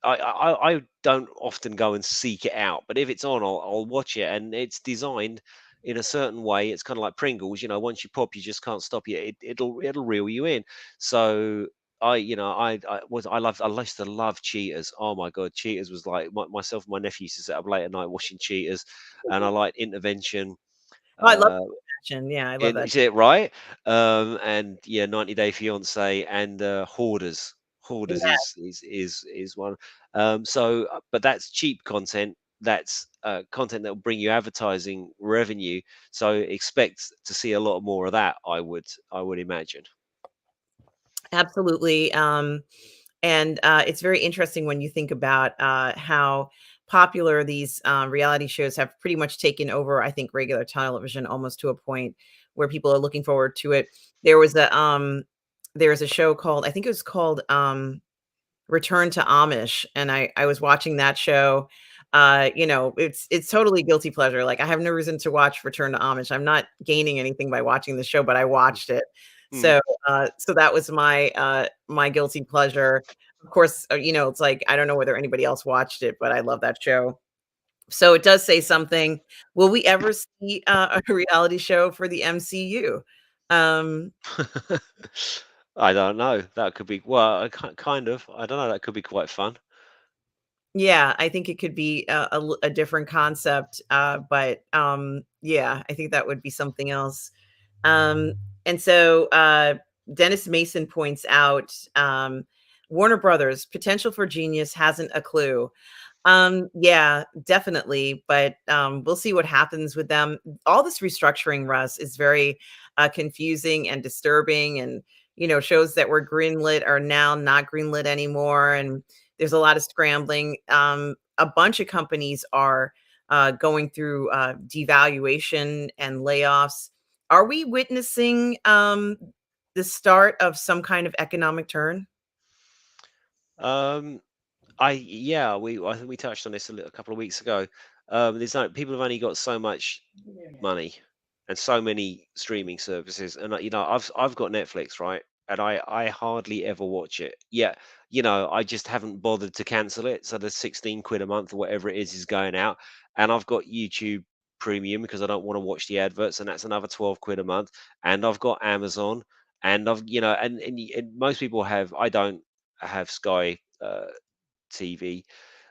I don't often go and seek it out, but if it's on, I'll watch it, and it's designed in a certain way. It's kind of like Pringles. Once you pop, you just can't stop. It'll reel you in. So I used to love Cheaters. Oh my god, Cheaters was like, myself and my nephew used to sit up late at night watching Cheaters, and I liked Intervention. Oh, I love Uh, action. Yeah, I love and that. is it right? And yeah, 90 Day Fiance and Hoarders. Hoarders Yeah, is one. But that's cheap content. That's content that will bring you advertising revenue. So expect to see a lot more of that. I would imagine. absolutely. And it's very interesting when you think about how popular these reality shows have pretty much taken over, I think, regular television almost to a point where people are looking forward to it. There was a show called, I think it was called Return to Amish, and I was watching that show. It's totally guilty pleasure. Like, I have no reason to watch Return to Amish. I'm not gaining anything by watching the show, but I watched it. Mm. So that was my guilty pleasure. Of course, it's like I don't know whether anybody else watched it, but I love that show. So it does say something. Will we ever see a reality show for the MCU? Um, I don't know. That could be, well, kind of. I don't know. That could be quite fun. Yeah, I think it could be a different concept, but yeah, I think that would be something else. Um, and so Dennis Mason points out Warner Brothers potential for genius hasn't a clue. Yeah, definitely, but we'll see what happens with them. All this restructuring, Russ, is very confusing and disturbing, and shows that were greenlit are now not greenlit anymore, and there's a lot of scrambling. A bunch of companies are going through devaluation and layoffs. Are we witnessing the start of some kind of economic turn? Um, yeah, I think we touched on this a couple of weeks ago. There's no people have only got so much money and so many streaming services, and I've got Netflix, right, and I hardly ever watch it. Yeah, I just haven't bothered to cancel it. So the 16 quid a month or whatever it is going out, and I've got YouTube Premium because I don't want to watch the adverts, and that's another 12 quid a month. And I've got Amazon, and and most people have. I don't have Sky. TV,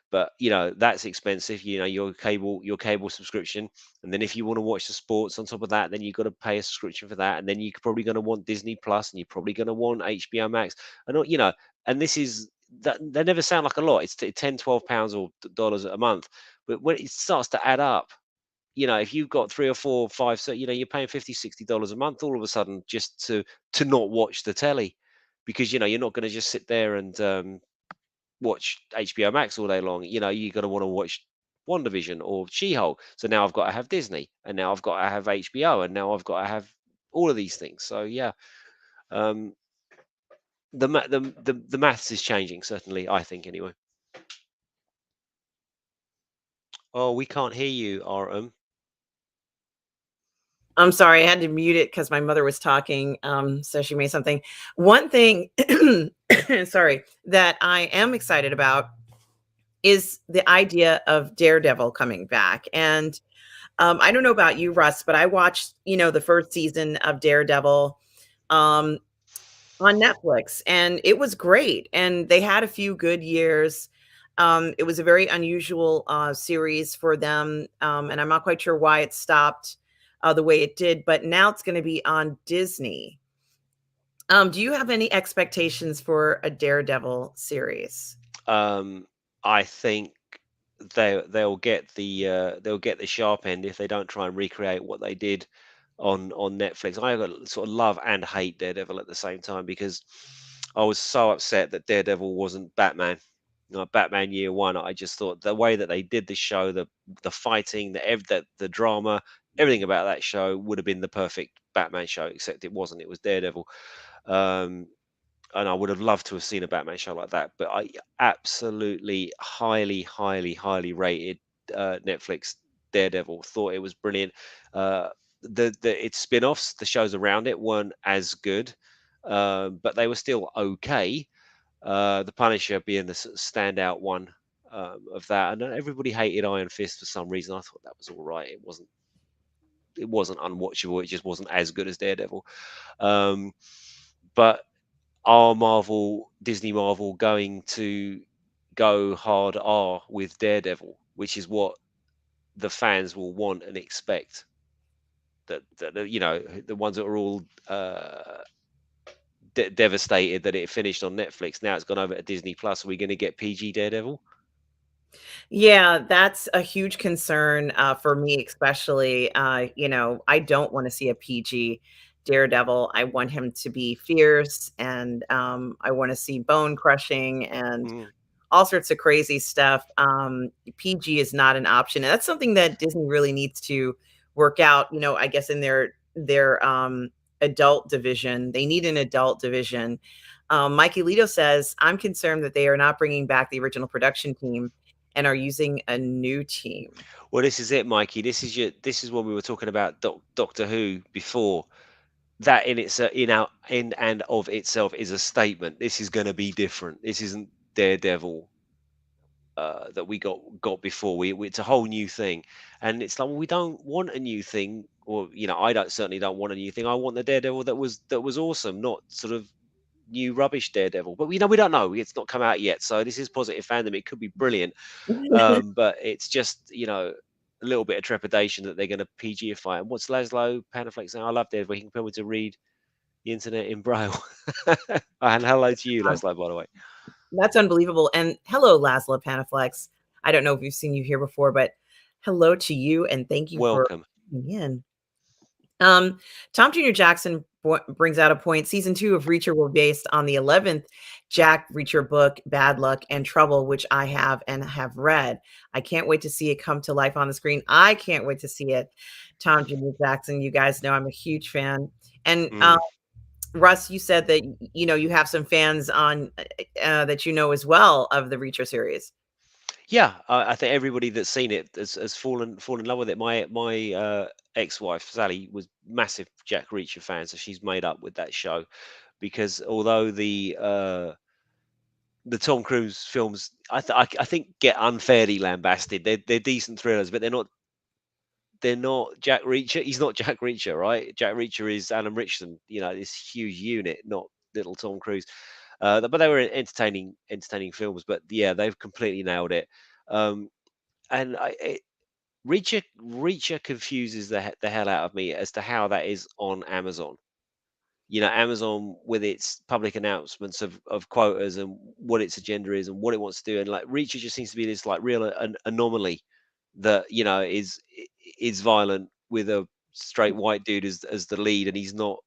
but that's expensive. Your cable subscription, and then if you want to watch the sports on top of that, then you've got to pay a subscription for that, and then you're probably going to want Disney Plus, and you're probably going to want HBO Max, and and this is that they never sound like a lot. It's 10, £12 or dollars a month, but when it starts to add up. If you've got three or four, five, so you're paying 50, $60 a month all of a sudden just to not watch the telly, because you're not going to just sit there and watch HBO Max all day long. You're going to want to watch WandaVision or She-Hulk. So now I've got to have Disney, and now I've got to have HBO, and now I've got to have all of these things. So yeah, um, the maths is changing, certainly. I think anyway. Oh, we can't hear you, RM. I'm sorry, I had to mute it because my mother was talking. So she made something. One thing, sorry, that I am excited about is the idea of Daredevil coming back. And I don't know about you, Russ, but I watched, the first season of Daredevil um, on Netflix, and it was great. And they had a few good years. It was a very unusual series for them, and I'm not quite sure why it stopped the way it did. But now it's going to be on Disney. Do you have any expectations for a Daredevil series? Um, I think they'll get the sharp end if they don't try and recreate what they did on Netflix. I got sort of love and hate Daredevil at the same time, because I was so upset that Daredevil wasn't Batman. Batman Year One. I just thought the way that they did the show, the fighting, the drama, everything about that show would have been the perfect Batman show, except it wasn't. It was Daredevil. Um, and I would have loved to have seen a Batman show like that. But I absolutely highly, highly, highly rated Netflix Daredevil. Thought it was brilliant. Uh, the its spin-offs, the shows around it weren't as good, but they were still okay. The Punisher being the sort of standout one of that, and everybody hated Iron Fist for some reason. I thought that was all right. It wasn't unwatchable. It just wasn't as good as Daredevil. Um, but are Disney Marvel going to go hard R with Daredevil, which is what the fans will want and expect? The ones that are all devastated that it finished on Netflix. Now it's gone over to Disney Plus. Are we going to get PG Daredevil? Yeah, that's a huge concern for me, especially. I don't want to see a PG Daredevil. I want him to be fierce, and I want to see bone crushing and Mm. all sorts of crazy stuff. PG is not an option, and that's something that Disney really needs to work out. I guess in their adult division, they need an adult division. Mikey Lito says, "I'm concerned that they are not bringing back the original production team and are using a new team." Well, this is it, Mikey. This is what we were talking about Doctor Who before. That in and of itself is a statement. This is going to be different. This isn't Daredevil that we got before. It's a whole new thing, and it's like, well, we don't want a new thing, or I don't certainly don't want a new thing. I want the Daredevil that was awesome, not sort of new rubbish Daredevil. But we don't know. It's not come out yet, so this is positive fandom. It could be brilliant, but it's just a little bit of trepidation that they're going to PGify. And what's Laszlo Panaflex saying? I love Daredevil. He can tell me to read the internet in braille. And hello to you, Laszlo, by the way. That's unbelievable. And hello, Laszlo Panaflex. I don't know if we've seen you here before, but hello to you and thank you for Welcome. coming in. Tom Jr. Jackson brings out a point. Season 2 of Reacher will be based on the 11th Jack Reacher book, Bad Luck and Trouble, which I have and have read. I can't wait to see it come to life on the screen. I can't wait to see it. Tom Jr. Jackson, you guys know I'm a huge fan. And Mm. Russ, you said that you have some fans on that as well of the Reacher series. Yeah, I think everybody that's seen it has fallen in love with it. My ex-wife Sally was massive Jack Reacher fan, so she's made up with that show because although the Tom Cruise films, I think get unfairly lambasted. They're decent thrillers, but they're not Jack Reacher. He's not Jack Reacher, right? Jack Reacher is Alan Richardson. This huge unit, not little Tom Cruise. But they were entertaining films. But yeah, they've completely nailed it. Um, and Reacher confuses the hell out of me as to how that is on Amazon. Amazon with its public announcements of quotas and what its agenda is and what it wants to do, and like Reacher just seems to be this like real anomaly that is violent with a straight white dude as the lead, and he's not.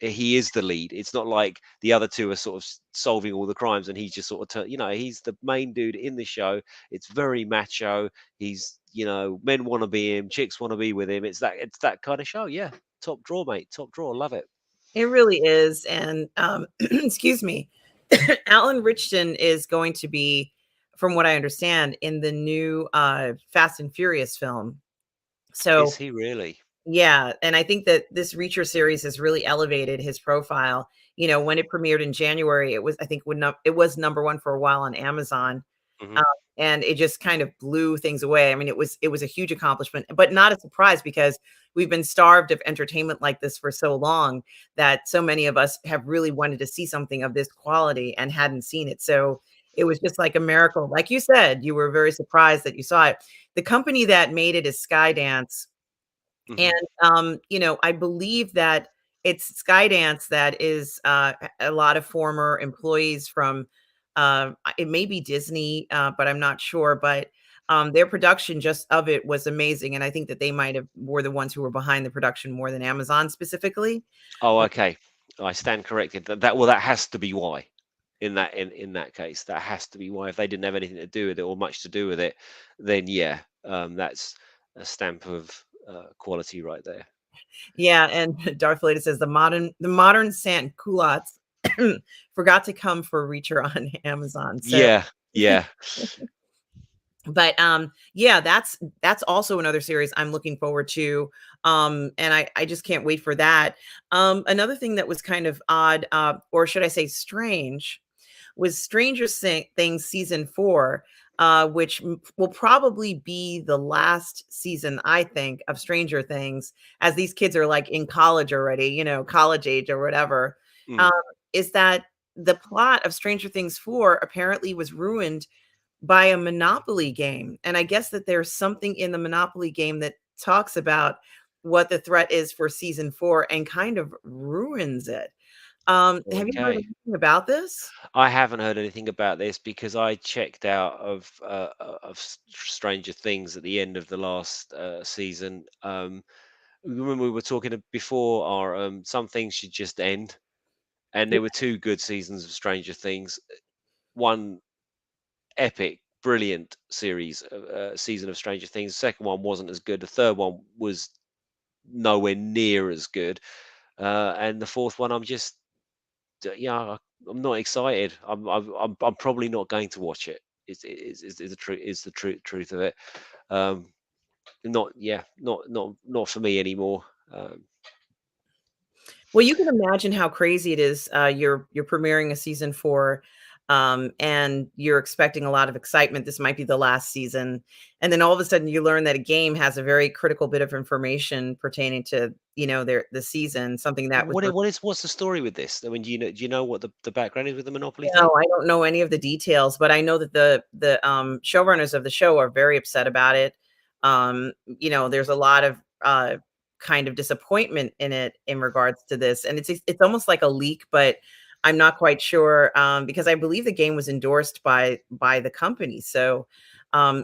He is the lead. It's not like the other two are sort of solving all the crimes, and he's just sort of he's the main dude in the show. It's very macho. He's men want to be him, chicks want to be with him. It's that kind of show. Yeah, top draw, mate. Top draw. Love it. It really is. And excuse me, Alan Richardson is going to be, from what I understand, in the new Fast and Furious film. Is So he really? yeah, and I think that this Reacher series has really elevated his profile. When it premiered in January, it was number one for a while on Amazon. Hmm. Um, and it just kind of blew things away. I mean, it was a huge accomplishment, but not a surprise because we've been starved of entertainment like this for so long that so many of us have really wanted to see something of this quality and hadn't seen it. So it was just like a miracle. Like you said, you were very surprised that you saw it. The company that made it is Skydance, and, Hmm. I believe that it's Skydance that is a lot of former employees from, it may be Disney, but I'm not sure. But their production just of it was amazing. And I think that they might have were the ones who were behind the production more than Amazon specifically. Oh, okay. I stand corrected. That has to be why. In that case, that has to be why. If they didn't have anything to do with it or much to do with it, then yeah, that's a stamp of quality right there. Yeah, and Darth Vader says the modern Sant culottes forgot to come for Reacher on Amazon. So Yeah, yeah. but yeah, that's also another series I'm looking forward to. And I just can't wait for that. Another thing that was kind of odd, or should I say strange, was Things season 4, which will probably be the last season, I think, of Stranger Things, as these kids are like in college already, college age or whatever. Mm, Um, is that the plot of Stranger Things 4 apparently was ruined by a Monopoly game. And I guess that there's something in the Monopoly game that talks about what the threat is for season 4 and kind of ruins it. Have you heard okay. anything about this? I haven't heard anything about this because I checked out of Stranger Things at the end of the last season. Remember we were talking before, our some things should just end, and Yeah. there were two good seasons of Stranger Things. One epic, brilliant season of Stranger Things. The second one wasn't as good. The third one was nowhere near as good. And the fourth one, yeah, I'm not excited. I'm probably not going to watch it. Is the truth truth of it. Um, not yeah, not for me anymore. Well, you can imagine how crazy it is. You're premiering a season 4, and you're expecting a lot of excitement. This might be the last season, and then all of a sudden you learn that a game has a very critical bit of information pertaining to the season, something that was What's the story with this? I mean, do you know what the background is with the Monopoly No, thing? I don't know any of the details, but I know that the showrunners of the show are very upset about it. There's a lot of kind of disappointment in it in regards to this, and it's almost like a leak, but I'm not quite sure, because I believe the game was endorsed by the company. So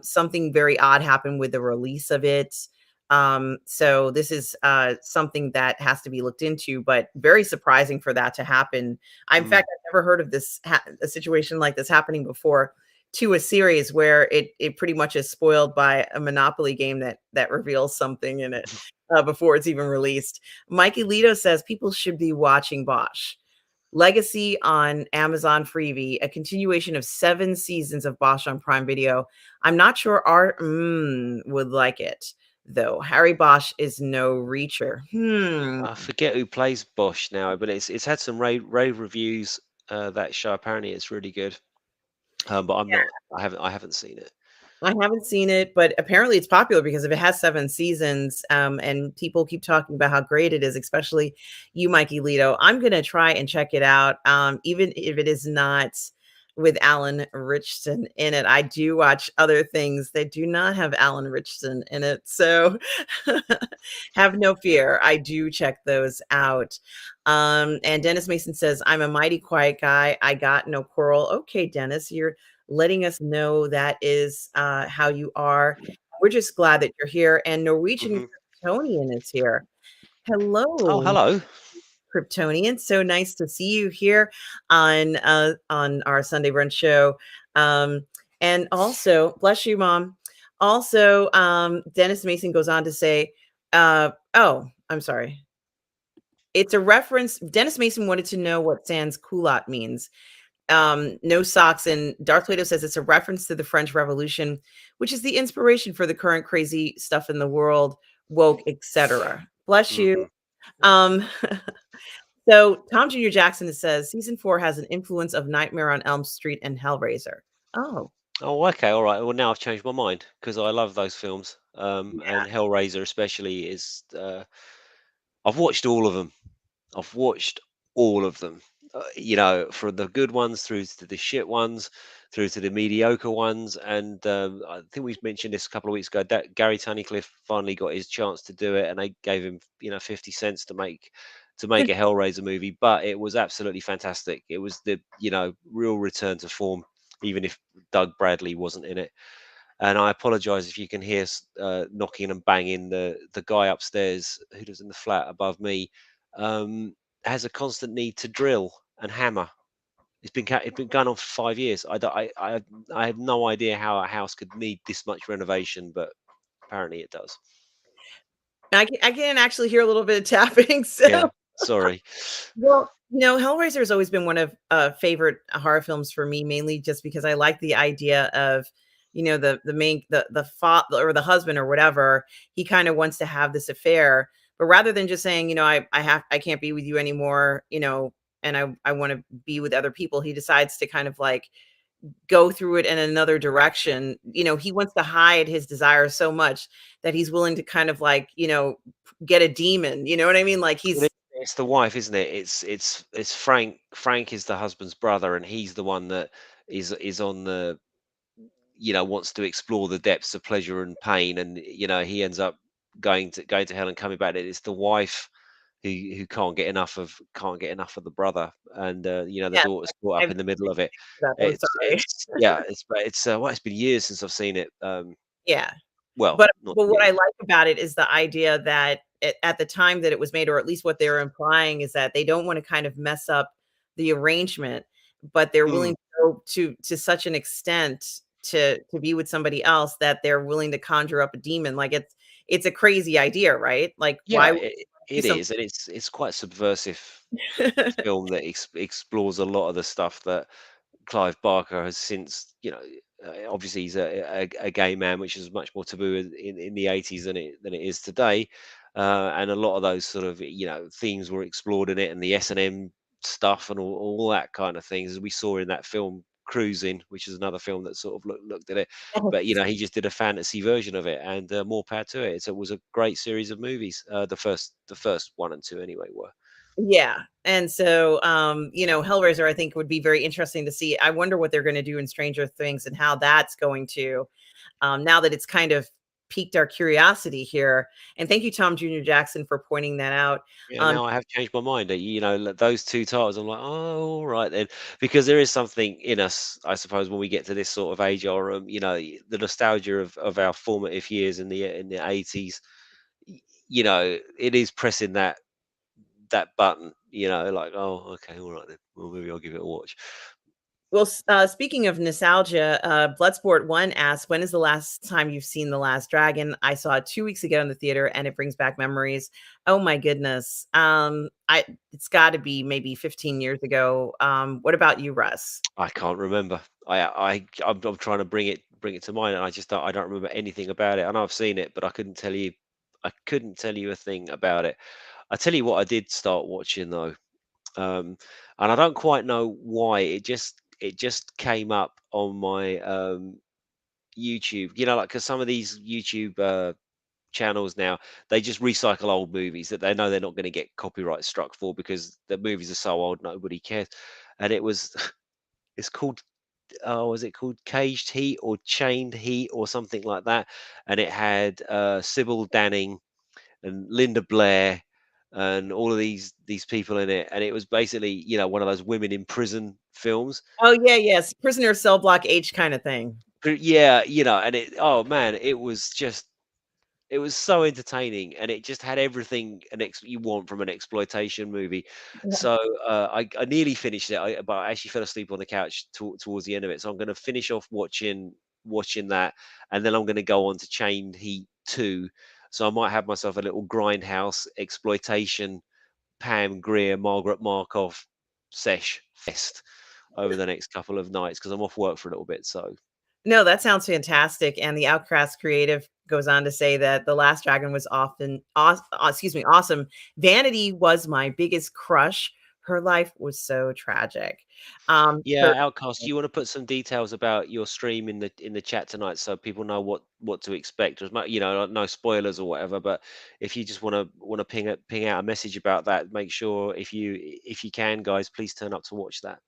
something very odd happened with the release of it. So this is something that has to be looked into, but very surprising for that to happen. In Mm, fact, I've never heard of a situation like this happening before to a series where it pretty much is spoiled by a Monopoly game that reveals something in it. before it's even released. Mikey Lito says people should be watching Bosch. Legacy on Amazon Freevee, a continuation of 7 seasons of Bosch on Prime Video. I'm not sure would like it, though. Harry Bosch is no reacher. I forget who plays Bosch now, but it's had some rave reviews. That show apparently it's really good, but I'm not. I haven't seen it. I haven't seen it, but apparently it's popular because if it has 7 seasons, and people keep talking about how great it is, especially you, Mikey Lito, I'm gonna try and check it out, even if it is not with Alan Richardson in it. I do watch other things that do not have Alan Richardson in it, so have no fear. I do check those out. And Dennis Mason says, "I'm a mighty quiet guy. I got no quarrel." Okay, Dennis, you're letting us know that is how you are. We're just glad that you're here. And Norwegian Hmm. Kryptonian is here. Oh, Hello, hello. Kryptonian. So nice to see you here on our Sunday brunch show. Um, and also, bless you, Mom. Also, Dennis Mason goes on to say, "Oh, I'm sorry. It's a reference. Dennis Mason wanted to know what sans culotte means. No socks. And Darth Plato says it's a reference to the French Revolution, which is the inspiration for the current crazy stuff in the world, woke, etc. Bless you. Hmm. Um, so Tom Jr. Jackson says season 4 has an influence of Nightmare on Elm Street and Hellraiser. Oh, Oh, okay, all right. Well, now I've changed my mind because I love those films, and Hellraiser especially is. I've watched all of them. I've watched all of them. From the good ones through to the shit ones, through to the mediocre ones, and I think we mentioned this a couple of weeks ago. That Gary Tunnicliffe finally got his chance to do it, and they gave him 50 cents to make a Hellraiser movie. But it was absolutely fantastic. It was the real return to form, even if Doug Bradley wasn't in it. And I apologize if you can hear knocking and banging. The guy upstairs who lives in the flat above me um, has a constant need to drill and hammer. It's been going on for 5 years. I have no idea how a house could need this much renovation, but apparently it does. I can actually hear a little bit of tapping. So Yeah, sorry. well, Hellraiser has always been one of favorite horror films for me, mainly just because I like the idea of, the main the father or the husband or whatever, he kind of wants to have this affair, but rather than just saying, I can't be with you anymore, and I want to be with other people, he decides to kind of like go through it in another direction. He wants to hide his desire so much that he's willing to kind of like, get a demon, you know what I mean? Like Well, he's it's the wife, isn't it? It's Frank. Frank is the husband's brother, and he's the one that is on the wants to explore the depths of pleasure and pain, and he ends up going to hell and coming back. It's the wife who can't get enough of the brother, and the yeah, daughter's caught up I've in the middle of it. I'm It's sorry. it's yeah, it's been years since I've seen it. Yeah. Well, But not what I years. like about it is the idea that at the time that it was made, or at least what they're implying, is that they don't want to kind of mess up the arrangement, but they're Mm. willing to go to such an extent to be with somebody else that they're willing to conjure up a demon. Like it's a crazy idea, right? Like Yeah, why would it, you do it something? is, and it's quite subversive film that explores a lot of the stuff that Clive Barker has since, obviously he's a gay man, which is much more taboo in the 80s than it is today. And a lot of those sort of, themes were explored in it, and the S&M stuff and all that kind of things, as we saw in that film Cruising, which is another film that sort of looked at it. But, he just did a fantasy version of it, and more power to it. So it was a great series of movies. The first one and two anyway were. Yeah. And so, Hellraiser, I think would be very interesting to see. I wonder what they're going to do in Stranger Things and how that's going to, now that it's kind of piqued our curiosity here. And thank you, Tom Jr. Jackson, for pointing that out. Yeah, Um, now I have changed my mind. Those two titles, I'm like, oh, all right then, because there is something in us, I suppose, when we get to this sort of age, or the nostalgia of our formative years in the 80s. It is pressing that button. Like, oh, okay, all right then. Well, maybe I'll give it a watch. Well, speaking of nostalgia, Bloodsport One asks, "When is the last time you've seen The Last Dragon?" I saw it 2 weeks ago in the theater, and it brings back memories. Oh my goodness, I it's got to be maybe 15 years ago. What about you, Russ? I can't remember. I'm trying to bring it to mind, and I don't remember anything about it. I know I've seen it, but I couldn't tell you a thing about it. I tell you what, I did start watching though, and I don't quite know why. It just came up on my YouTube. Like because some of these YouTube channels now, they just recycle old movies that they know they're not going to get copyright struck for because the movies are so old nobody cares. And it was it's called, oh, was it called Caged Heat or Chained Heat or something like that? And it had Sybil Danning and Linda Blair and all of these people in it, and it was basically one of those women in prison films. Oh yeah, yes, prisoner cell block H kind of thing. But yeah, and oh man, it was so entertaining, and it just had everything you want from an exploitation movie. So I nearly finished it, but I actually fell asleep on the couch towards the end of it. So I'm going to finish off watching that, and then I'm going to go on to Chained Heat 2. So I might have myself a little grindhouse exploitation Pam Grier Margaret Markov sesh fest over the next couple of nights because I'm off work for a little bit. So No, that sounds fantastic, and the Outcast creative goes on to say that The Last Dragon was awesome. Vanity was my biggest crush. Her life was so tragic. yeah, Her Outcast, you want to put some details about your stream in the chat tonight so people know what to expect. There's no spoilers or whatever, but if you just want to ping out a message about that, make sure if you can, guys, please turn up to watch that.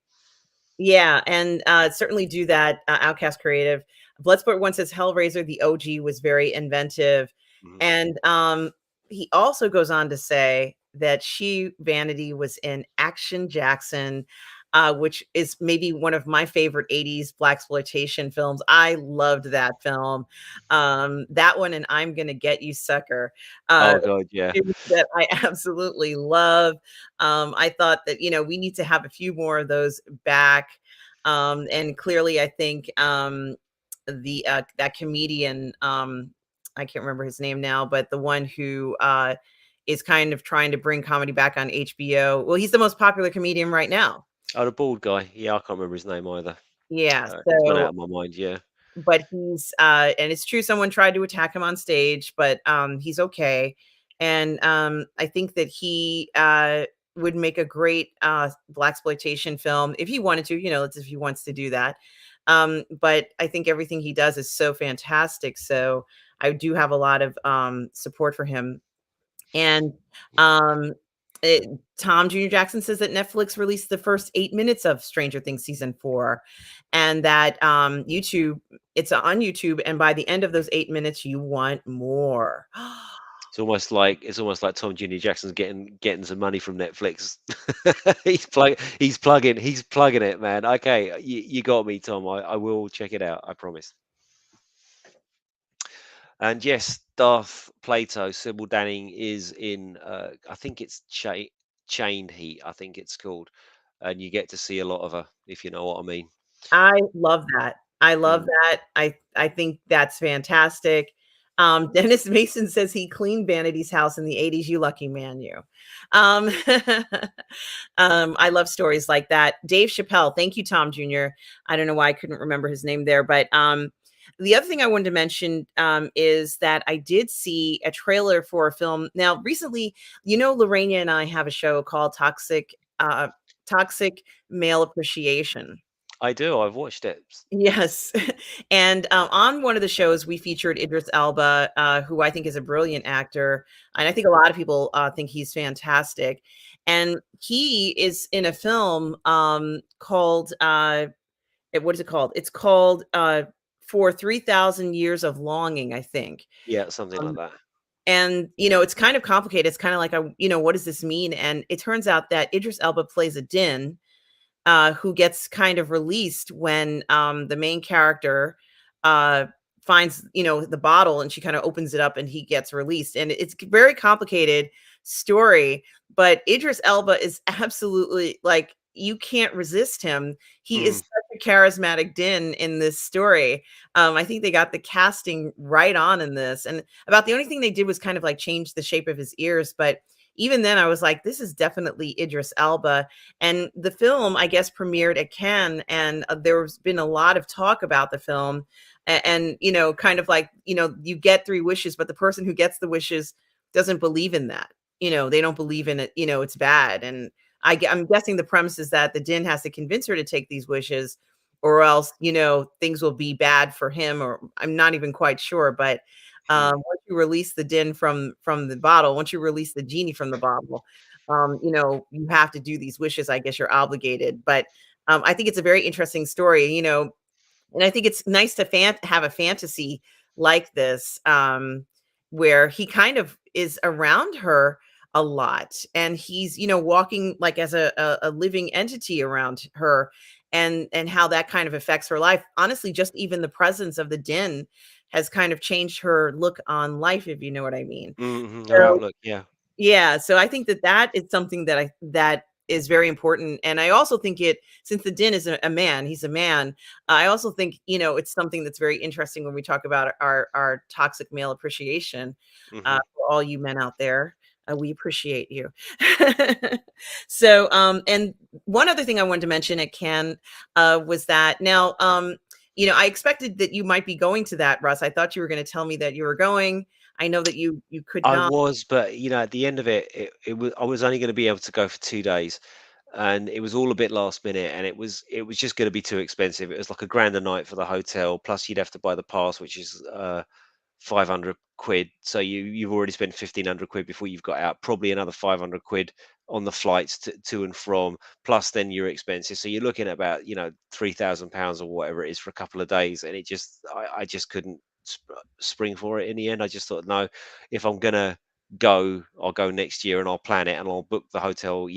Yeah, and, certainly do that, Outcast Creative. Bloodsport one says Hellraiser, the OG, was very inventive, Mhm. and, he also goes on to say that Vanity, was in Action Jackson, which is maybe one of my favorite '80s blaxploitation films. I loved that film. That one and I'm Gonna Get You, Sucker, uh, Oh god, yeah. 2 that I absolutely love. I thought that, we need to have a few more of those back. And clearly, I think that comedian, I can't remember his name now, but the one who is kind of trying to bring comedy back on HBO. Well, he's the most popular comedian right now. Oh, the bald guy. Yeah, I can't remember his name either. Yeah. It's gone So out of my mind. Yeah. but he's and it's true someone tried to attack him on stage, but he's okay. And I think that he would make a great blaxploitation film if he wanted to, let's if he wants to do that. But I think everything he does is so fantastic. So I do have a lot of support for him. And um it, Tom Jr. Jackson says that Netflix released the first 8 minutes of Stranger Things season 4, and that YouTube, it's on YouTube, and by the end of those 8 minutes, you want more. It's almost like Tom Jr. Jackson's getting some money from Netflix. He's plugging it, man. Okay, you got me, Tom. I will check it out. I promise. And yes, Darth Plato, Sybil Danning is in. I think it's Chained Heat. I think it's called, and you get to see a lot of her, if you know what I mean. I love that. I love Mm. that. I think that's fantastic. Dennis Mason says he cleaned Vanity's house in the '80s. You lucky man, you. Um, I love stories like that. Dave Chappelle, thank you, Tom Jr. I don't know why I couldn't remember his name there, but the other thing I wanted to mention is that I did see a trailer for a film. Now, recently, Lorena and I have a show called Toxic Male Appreciation. I do. I've watched it. Yes. And on one of the shows, we featured Idris Elba, who I think is a brilliant actor. And I think a lot of people think he's fantastic. And he is in a film called, what is it called? It's called For 3,000 Years of Longing, I think. Yeah, something like Um, that. and, it's kind of complicated. It's kind of like, what does this mean? And it turns out that Idris Elba plays a Din who gets kind of released when the main character uh, finds, the bottle, and she kind of opens it up and he gets released. And it's a very complicated story, but Idris Elba is absolutely like you can't resist him. He is Mm, such a charismatic Din in this story. I think they got the casting right on in this, and about the only thing they did was kind of like change the shape of his ears, but even then I was like, this is definitely Idris Elba. And the film, I guess, premiered at Cannes, and there's been a lot of talk about the film. And, kind of like, you get three wishes, but the person who gets the wishes doesn't believe in that. They don't believe in it. It's bad. And I'm guessing the premise is that the Din has to convince her to take these wishes, or else, things will be bad for him. Or I'm not even quite sure, but mm, once you release the Din from the bottle, once you release the genie from the bottle, you have to do these wishes. I guess you're obligated. But I think it's a very interesting story. And I think it's nice to have a fantasy like this, where he kind of is around her a lot, and he's walking like as a living entity around her, and how that kind of affects her life. Honestly, just even the presence of the Din has kind of changed her look on life, if you know what I mean. mhm, her So outlook, yeah. yeah, so I think that is something that is very important, and I also think since the Din is a man, he's a man. I also think it's something that's very interesting when we talk about our toxic male appreciation. Mhm. For all you men out there, we appreciate you. So, and one other thing I wanted to mention at Cannes was that now, I expected that you might be going to that, Russ. I thought you were going to tell me that you were going. I know that you could I not. was, but, at the end of it, it was I was only gonna be able to go for 2 days, and it was all a bit last minute, and it was just gonna be too expensive. It was like a grand a night for the hotel, plus you'd have to buy the pass, which is, 500 quid. So you've already spent 1,500 quid before you've got out, probably another 500 quid on the flights to and from, plus then your expenses. So you're looking at about, £3,000 or whatever it is for a couple of days. And I just couldn't spring for it in the end. I just thought, no, if I'm going to go, I'll go next year and I'll plan it and I'll book the hotel,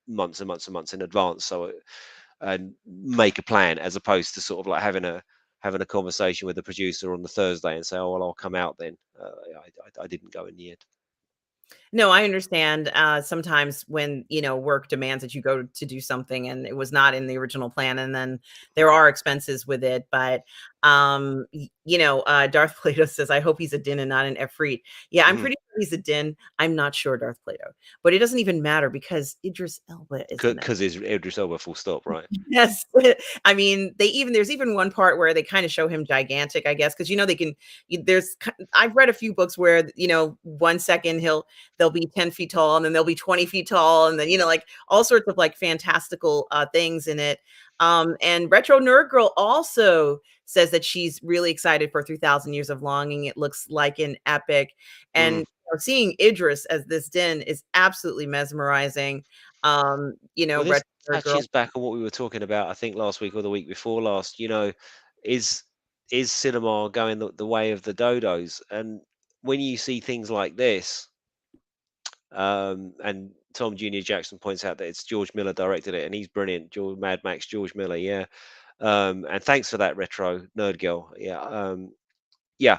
months and months and months in advance. So, and make a plan as opposed to sort of like having a conversation with the producer on the Thursday and say, "Oh, well, I'll come out then." I didn't go in the end. No, I understand. Sometimes when work demands that you go to do something, and it was not in the original plan, and then there are expenses with it. But Darth Plato says, "I hope he's a Din and not an Efreet." Yeah, I'm Mhm. pretty sure he's a Din. I'm not sure, Darth Plato, but it doesn't even matter because Idris Elba is in it. 'Cause it's Idris Elba, full stop, right? Yes. I mean, there's even one part where they kind of show him gigantic, I guess, because they can. I've read a few books where 1 second they'll be 10 feet tall, and then they'll be 20 feet tall, and then like all sorts of like fantastical things in it. And Retro Nerd Girl also says that she's really excited for 3,000 Years of Longing. It looks like an epic, and Mm. seeing Idris as this Din is absolutely mesmerizing. Well, this Retro Nerd Girl. touches back on what we were talking about, I think last week or the week before last. Is is cinema going the way of the dodos? And when you see things like this, and Tom Junior Jackson points out that it's George Miller directed it, and he's brilliant. Mad Max George Miller, yeah. And thanks for that, retro nerd girl. Yeah, yeah.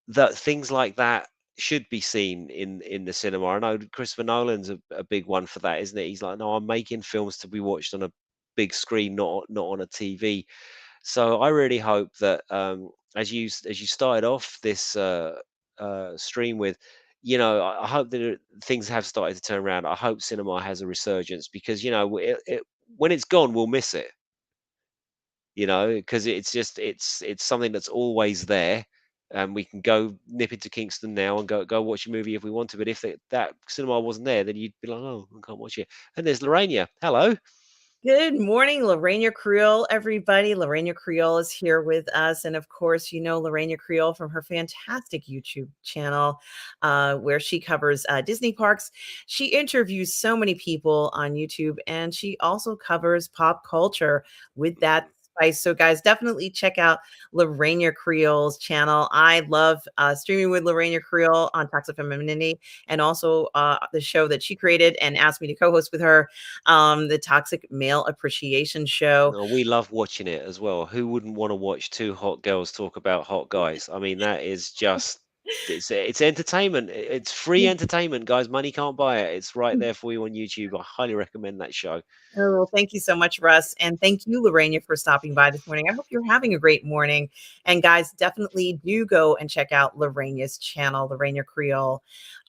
That things like that should be seen in the cinema. I know Christopher Nolan's a big one for that, isn't it? He's like, no, I'm making films to be watched on a big screen, not on a TV. So I really hope that, as you started off this stream with, I hope that things have started to turn around. I hope cinema has a resurgence because when it's gone, we'll miss it. Because it's something that's always there, and we can go nip into Kingston now and go watch a movie if we want to. But if that cinema wasn't there, then you'd be like, oh, I can't watch it. And there's Lorania. Hello. Good morning, Lorena Creole, everybody. Lorena Creole is here with us. And of course, Lorena Creole from her fantastic YouTube channel, where she covers Disney parks. She interviews so many people on YouTube, and she also covers pop culture with that spice. So, guys, definitely check out Lorena Creole's channel. I love streaming with Lorena Creole on Toxic Femininity, and also the show that she created and asked me to co host with her, the Toxic Male Appreciation Show. No, we love watching it as well. Who wouldn't want to watch two hot girls talk about hot guys? I mean, that is just. It's entertainment. It's free entertainment, guys. Money can't buy it. It's right there for you on YouTube. I highly recommend that show. Oh, well, thank you so much, Russ. And thank you, Lorena, for stopping by this morning. I hope you're having a great morning. And guys, definitely do go and check out Lorena's channel, Lorena Creole,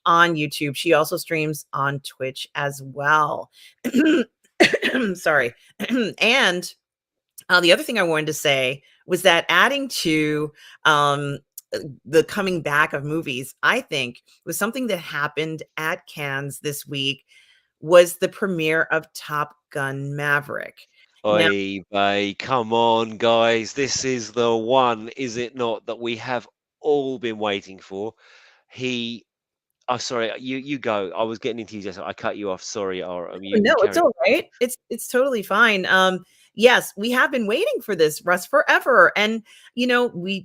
on YouTube. She also streams on Twitch as well. Sorry. And the other thing I wanted to say was that adding to the coming back of movies, I think was something that happened at Cannes this week was the premiere of Top Gun Maverick. Now, Oi, bay, come on, guys. This is the one, is it not, that we have all been waiting for? He, oh, sorry, you go. I was getting enthusiastic. I cut you off. Sorry, you no, it's carry on. all right. It's totally fine. Yes, we have been waiting for this, Russ, forever. And we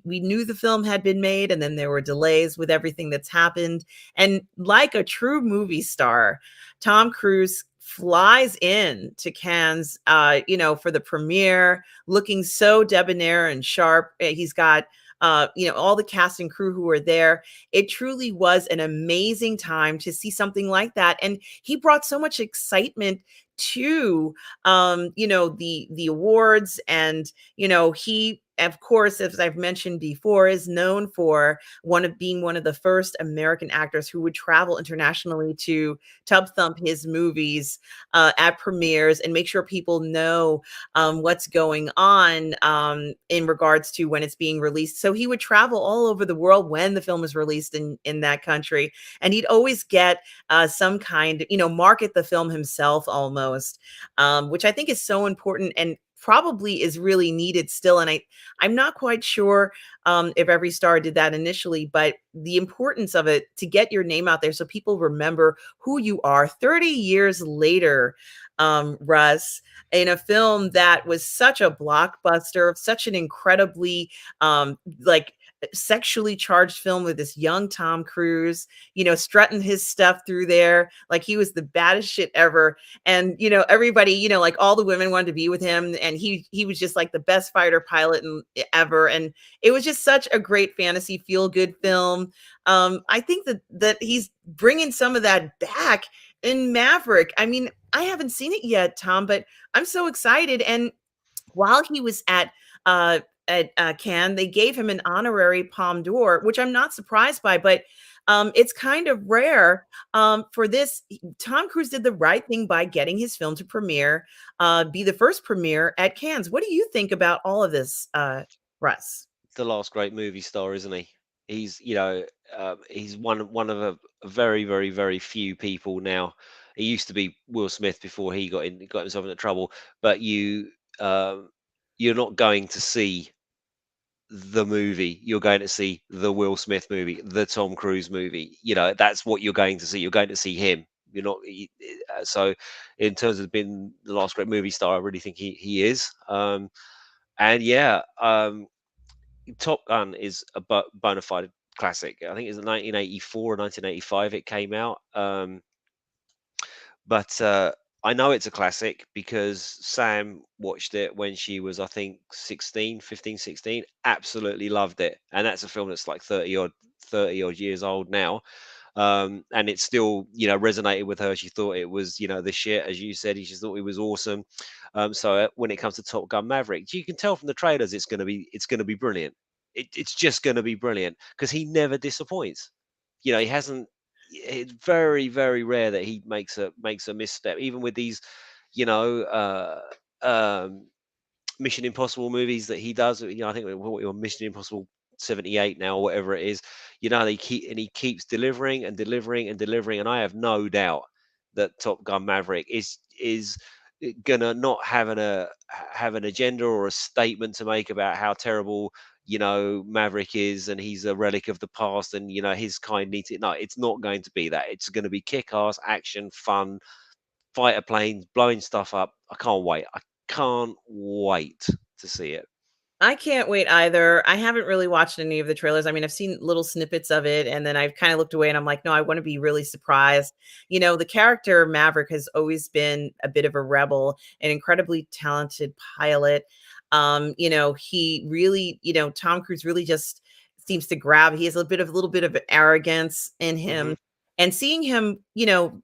knew the film had been made, and then there were delays with everything that's happened. And like a true movie star, Tom Cruise flies in to Cannes, for the premiere, looking so debonair and sharp. He's got all the cast and crew who were there. It truly was an amazing time to see something like that. And he brought so much excitement to the awards. And he, of course, as I've mentioned before, is known for being one of the first American actors who would travel internationally to tub thump his movies at premieres and make sure people know what's going on in regards to when it's being released. So he would travel all over the world when the film was released in that country, and he'd always get some kind, market the film himself almost, which I think is so important and probably is really needed still. And I'm not quite sure if every star did that initially, but the importance of it to get your name out there so people remember who you are 30 years later, Russ, in a film that was such a blockbuster, such an incredibly like sexually charged film with this young Tom Cruise, strutting his stuff through there like he was the baddest shit ever. And everybody, like all the women wanted to be with him, and he was just like the best fighter pilot ever. And it was just such a great fantasy feel good film. I think that he's bringing some of that back in Maverick. I mean, I haven't seen it yet, Tom, but I'm so excited. And while he was at Cannes, they gave him an honorary Palme d'Or, which I'm not surprised by, but it's kind of rare for this. Tom Cruise did the right thing by getting his film to premiere, be the first premiere at Cannes. What do you think about all of this, Russ? The last great movie star, isn't he? He's, he's one of a very, very, very few people now. He used to be Will Smith before he got himself into trouble. But um, you're not going to see the movie. You're going to see the Will Smith movie, the Tom Cruise movie. That's what you're going to see. You're going to see him. You're not. So, in terms of being the last great movie star, I really think he is. And yeah. Top Gun is a bona fide classic. I think it's 1984 or 1985 it came out. But I know it's a classic because Sam watched it when she was, I think, 16, 15, 16. Absolutely loved it. And that's a film that's like 30 odd years old now. And it still, resonated with her. She thought it was, the shit, as you said. She thought it was awesome. So when it comes to Top Gun Maverick, you can tell from the trailers it's going to be brilliant. It's just going to be brilliant because he never disappoints. He hasn't. It's very, very rare that he makes a misstep, even with these, you know, um, Mission Impossible movies that he does. I think we're on Mission Impossible 78 now, or whatever it is. He keeps delivering and delivering and delivering. And I have no doubt that Top Gun Maverick is gonna not have an agenda or a statement to make about how terrible Maverick is, and he's a relic of the past, and his kind needs it. No, it's not going to be that. It's going to be kick-ass action, fun, fighter planes, blowing stuff up. I can't wait. I can't wait to see it. I can't wait either. I haven't really watched any of the trailers. I mean, I've seen little snippets of it, and then I've kind of looked away and I'm like, no, I want to be really surprised. The character Maverick has always been a bit of a rebel, an incredibly talented pilot. He really, Tom Cruise really just seems to grab. He has a little bit of arrogance in Mhm. him. And seeing him,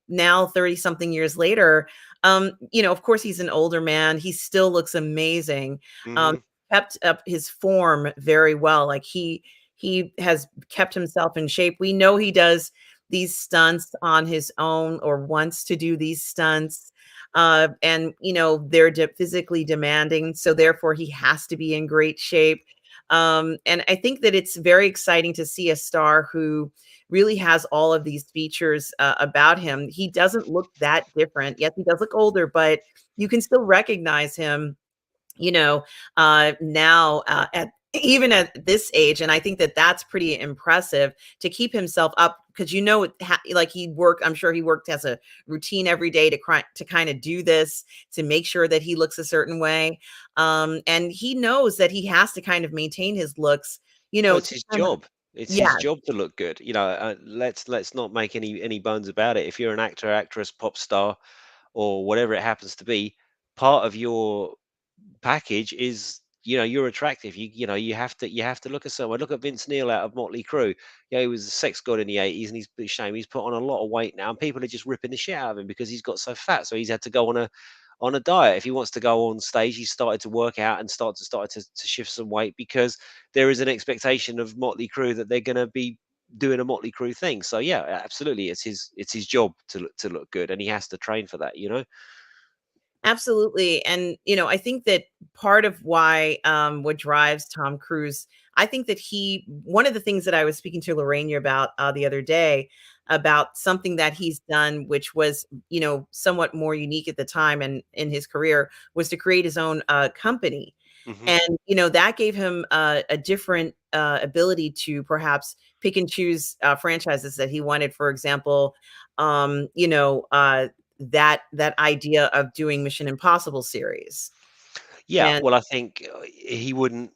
now 30 something years later, of course he's an older man. He still looks amazing. Um, Mhm. kept up his form very well. Like he has kept himself in shape. We know he does these stunts on his own or wants to do these stunts. And they're physically demanding, so therefore he has to be in great shape. And I think that it's very exciting to see a star who really has all of these features about him. He doesn't look that different. Yes, he does look older, but you can still recognize him, you know, now at even at this age. And I think that that's pretty impressive to keep himself up because like I'm sure he worked as a routine every day to kind of do this to make sure that he looks a certain way. And he knows that he has to kind of maintain his looks, Well, it's to his kind of, job. It's yeah. his job to look good. Let's not make any bones about it. If you're an actor, actress, pop star, or whatever it happens to be, part of your package is you're attractive. You have to look at someone. Look at Vince Neil out of Motley Crue. Yeah, he was a sex god in the 80s, and he's shame he's put on a lot of weight now, and people are just ripping the shit out of him because he's got so fat. So he's had to go on a diet. If he wants to go on stage, he's started to work out and started to shift some weight because there is an expectation of Motley Crue that they're going to be doing a Motley Crue thing. So yeah, absolutely, it's his job to look good, and he has to train for that. Absolutely. And, I think that part of why, what drives Tom Cruise, I think that one of the things that I was speaking to Lorraine about the other day about something that he's done, which was, somewhat more unique at the time and in his career, was to create his own company. Hmm. And, that gave him a different ability to perhaps pick and choose franchises that he wanted. For example, that idea of doing Mission Impossible series. Yeah, And well, I think he wouldn't.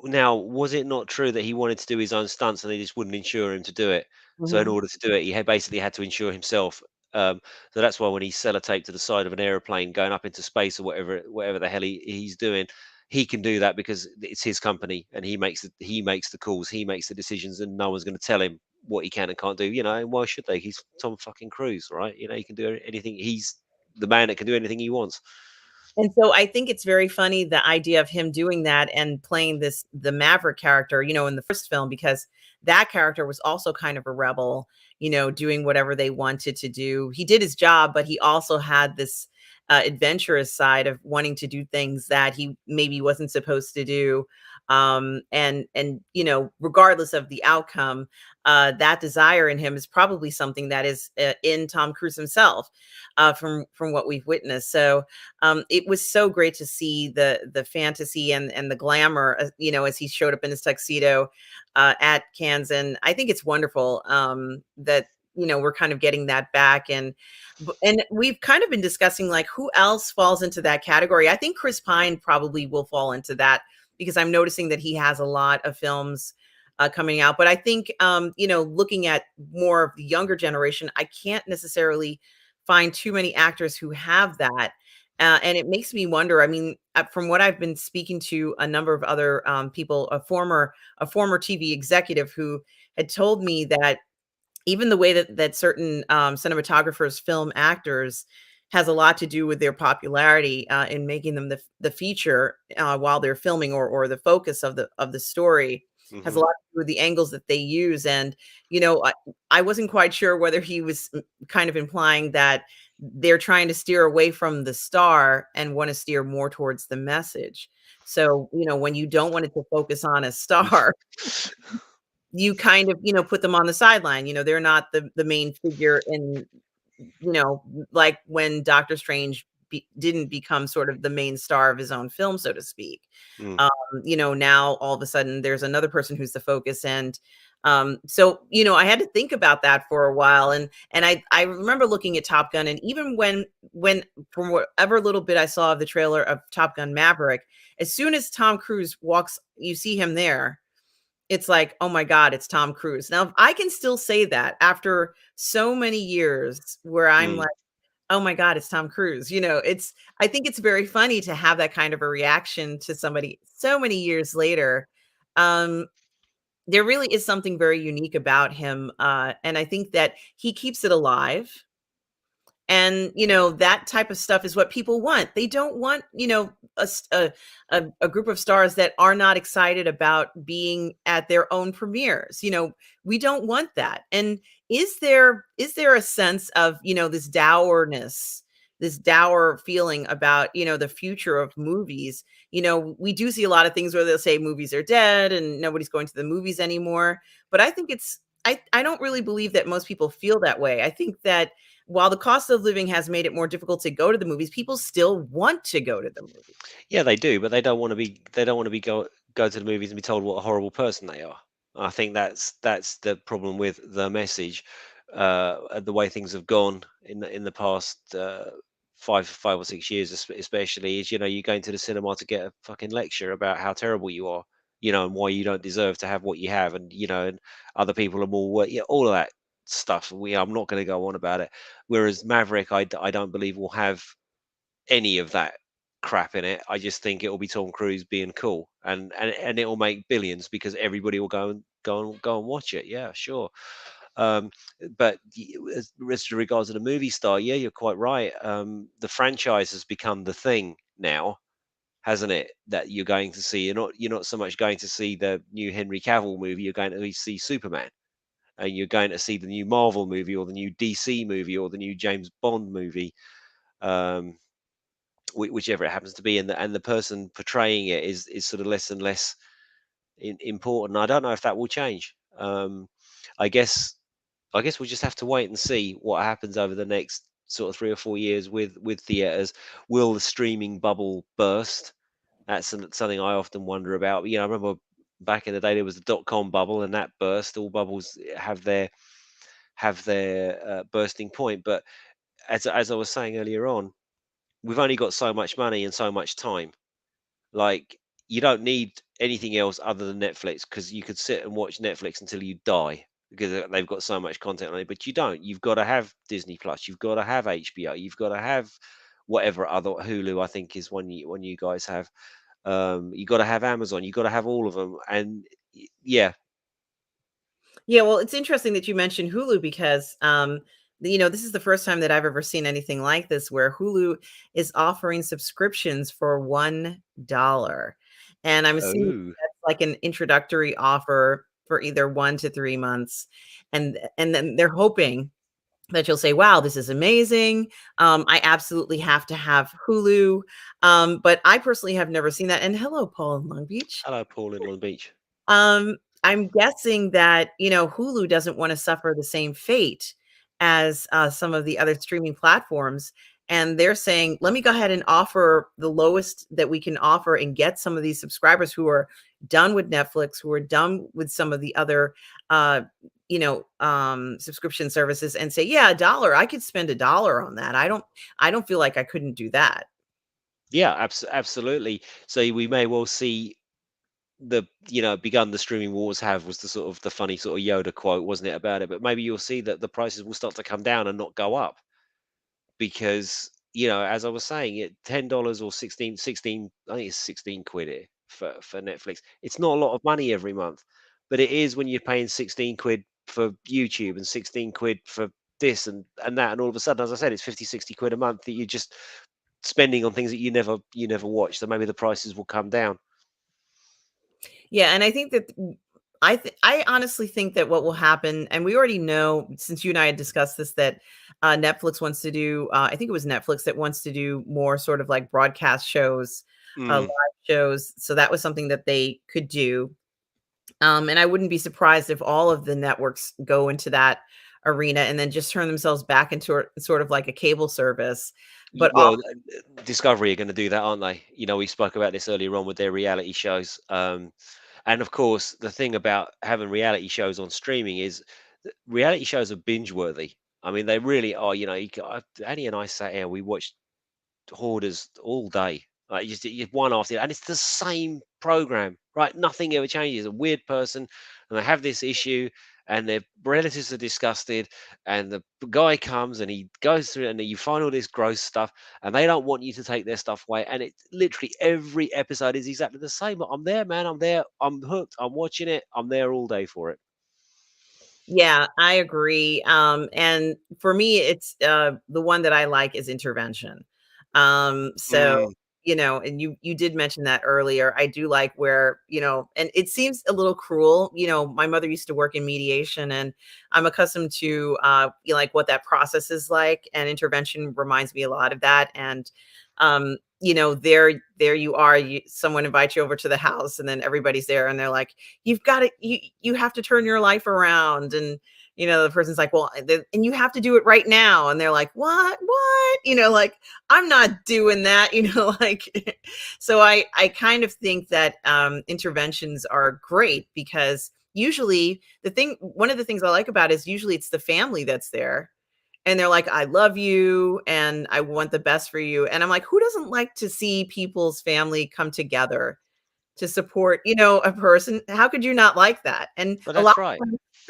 Now, was it not true that he wanted to do his own stunts and they just wouldn't insure him to do it? So in mhm. order to do it, he had basically had to insure himself. So that's why when he's sellotaped to the side of an aeroplane going up into space or whatever the hell he's doing, he can do that because it's his company and he makes the calls, he makes the decisions, and no one's going to tell him what he can and can't do. And why should they? He's Tom fucking Cruise, right? He can do anything. He's the man that can do anything he wants. And so I think it's very funny the idea of him doing that and playing the Maverick character, in the first film, because that character was also kind of a rebel, doing whatever they wanted to do. He did his job, but he also had this adventurous side of wanting to do things that he maybe wasn't supposed to do. And regardless of the outcome, that desire in him is probably something that is in Tom Cruise himself, from what we've witnessed. So it was so great to see the fantasy and the glamour, as he showed up in his tuxedo at Cannes. And I think it's wonderful that we're kind of getting that back. And we've kind of been discussing like who else falls into that category. I think Chris Pine probably will fall into that because I'm noticing that he has a lot of films coming out. But I think looking at more of the younger generation, I can't necessarily find too many actors who have that. And it makes me wonder. I mean, from what I've been speaking to a number of other people, a former TV executive who had told me that even the way that certain cinematographers film actors has a lot to do with their popularity in making them the feature while they're filming, or the focus of the story has a Hmm. lot to do with the angles that they use. And I wasn't quite sure whether he was kind of implying that they're trying to steer away from the star and want to steer more towards the message. So when you don't want it to focus on a star, you kind of, put them on the sideline. They're not the main figure in, like when Doctor Strange didn't become sort of the main star of his own film, so to speak. Mm. Um, now all of a sudden there's another person who's the focus. And so I had to think about that for a while. And I remember looking at Top Gun, and even when from whatever little bit I saw of the trailer of Top Gun Maverick, as soon as Tom Cruise walks, you see him there, it's like, "Oh my god, it's Tom Cruise." Now, I can still say that after so many years where I'm Mm. like, "Oh my god, it's Tom Cruise." I think it's very funny to have that kind of a reaction to somebody so many years later, um, there really is something very unique about him, and I think that he keeps it alive. And that type of stuff is what people want. They don't want a group of stars that are not excited about being at their own premieres. We don't want that. And is there a sense of this dourness, this dour feeling about the future of movies? We do see a lot of things where they'll say movies are dead and nobody's going to the movies anymore, but I think I don't really believe that most people feel that way. I think that while the cost of living has made it more difficult to go to the movies, people still want to go to the movies. Yeah, they do, but they don't want to be go to the movies and be told what a horrible person they are. I think that's the problem with the message, the way things have gone in the past 5 or 6 years, especially is you're going to the cinema to get a fucking lecture about how terrible you are, and why you don't deserve to have what you have, and other people are more yeah, all of that stuff. I'm not going to go on about it. Whereas Maverick, I don't believe will have any of that crap in it. I just think it'll be Tom Cruise being cool, and it'll make billions because everybody will go and watch it. Yeah, sure. Um, but as to regards to the movie star, yeah, you're quite right. The franchise has become the thing now, hasn't it? That you're going to see. You're not so much going to see the new Henry Cavill movie. You're going to see Superman, and you're going to see the new Marvel movie or the new DC movie or the new James Bond movie. Um, whichever it happens to be, and the person portraying it is sort of less and less important. I don't know if that will change. I guess I guess we'll just have to wait and see what happens over the next sort of 3 or 4 years with theaters. Will the streaming bubble burst? That's something I often wonder about. I remember back in the day there was the dot-com bubble, and that burst. All bubbles have their bursting point, but as I was saying earlier on, we've only got so much money and so much time. Like, you don't need anything else other than Netflix because you could sit and watch Netflix until you die because they've got so much content on it. But you don't. You've got to have Disney Plus. You've got to have HBO. You've got to have whatever other Hulu. I think is one you guys have. You got to have Amazon. You got to have all of them. And yeah, Yeah, well, it's interesting that you mentioned Hulu because this is the first time that I've ever seen anything like this where Hulu is offering subscriptions for $1. And I'm assuming oh that's like an introductory offer for either 1 to 3 months. And then they're hoping that you'll say, wow, this is amazing. I absolutely have to have Hulu. But I personally have never seen that. And hello, Paul in Long Beach. hello, Paul in Long Beach. I'm guessing that, Hulu doesn't want to suffer the same fate as some of the other streaming platforms. And they're saying, let me go ahead and offer the lowest that we can offer and get some of these subscribers who are done with Netflix, who are done with some of the other, subscription services and say, yeah, $1. I could spend $1 on that. I don't feel like I couldn't do that. Yeah, absolutely. So we may well see begun the streaming wars have was the sort of the funny sort of Yoda quote, wasn't it, about it? But maybe you'll see that the prices will start to come down and not go up because as I was saying, $10 or 16, I think it's 16 quid here for Netflix. It's not a lot of money every month, but it is when you're paying 16 quid for YouTube and 16 quid for this and that, and all of a sudden, as I said, it's 50, 60 quid a month that you're just spending on things that you never watch. So maybe the prices will come down. Yeah, and I think that I honestly think that what will happen, and we already know since you and I had discussed this, that Netflix wants to do. I think it was Netflix that wants to do more sort of like broadcast shows, live Mm. shows. So that was something that they could do. And I wouldn't be surprised if all of the networks go into that arena and then just turn themselves back into sort of like a cable service. But Well, Discovery are going to do that, aren't they? We spoke about this earlier on with their reality shows. And of course, the thing about having reality shows on streaming is that reality shows are binge worthy. I mean, they really are. Annie and I sat here, we watched Hoarders all day. Like just one after the other, and it's the same program, right? Nothing ever changes. A weird person, and they have this issue, and their relatives are disgusted, and the guy comes and he goes through it, and you find all this gross stuff, and they don't want you to take their stuff away, and it literally every episode is exactly the same. I'm there, man. I'm there. I'm hooked. I'm watching it. I'm there all day for it. Yeah, I agree. And for me, it's the one that I like is intervention. So Mm, and you did mention that earlier. I do like where and it seems a little cruel. My mother used to work in mediation, and I'm accustomed to like what that process is like. And intervention reminds me a lot of that. And there you are. Someone invites you over to the house, and then everybody's there, and they're like, you've got to you have to turn your life around. And the person's like, well, and you have to do it right now. And they're like, what like, I'm not doing that. Like, so I kind of think that interventions are great, because usually one of the things I like about it is usually it's the family that's there, and they're like, I love you and I want the best for you. And I'm like, who doesn't like to see people's family come together to support, a person? How could you not like that? And but a lot that's right. of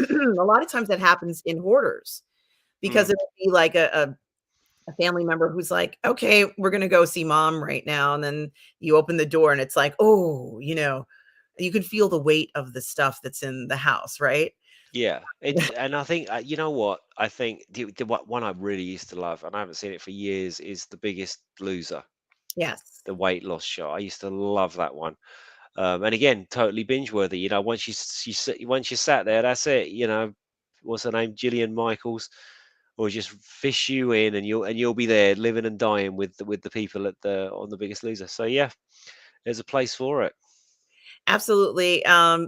times, a lot of times that happens in hoarders, because Mm, it'll be like a family member who's like, okay, we're gonna go see mom right now. And then you open the door and it's like, oh, you can feel the weight of the stuff that's in the house, right? yeah, and I think you know what I think one I really used to love, and I haven't seen it for years, is The Biggest Loser, Yes. the weight loss show. I used to love that one. And again, totally binge worthy. Once once you sat there, that's it. What's her name, Gillian Michaels, or just fish you in, and you'll be there living and dying with the people at the on The Biggest Loser. So yeah, there's a place for it. Absolutely.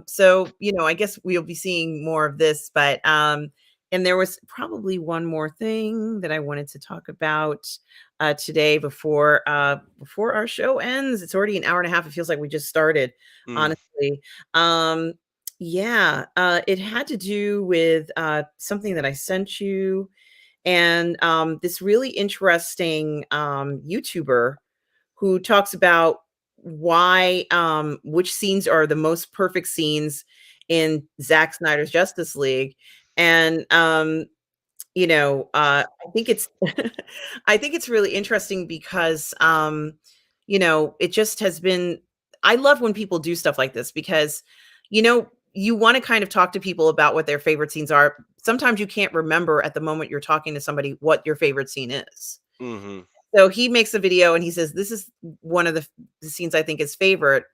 So, I guess we'll be seeing more of this, but and there was probably one more thing that I wanted to talk about today before our show ends. It's already an hour and a half. It feels like we just started, Mm, honestly. Yeah, it had to do with something that I sent you, and this really interesting YouTuber who talks about why which scenes are the most perfect scenes in Zack Snyder's Justice League. And I think it's I think it's really interesting because it just has been I love when people do stuff like this, because you want to kind of talk to people about what their favorite scenes are. Sometimes you can't remember at the moment you're talking to somebody what your favorite scene is. hmm So he makes a video and he says, this is one of the scenes I think is favorite.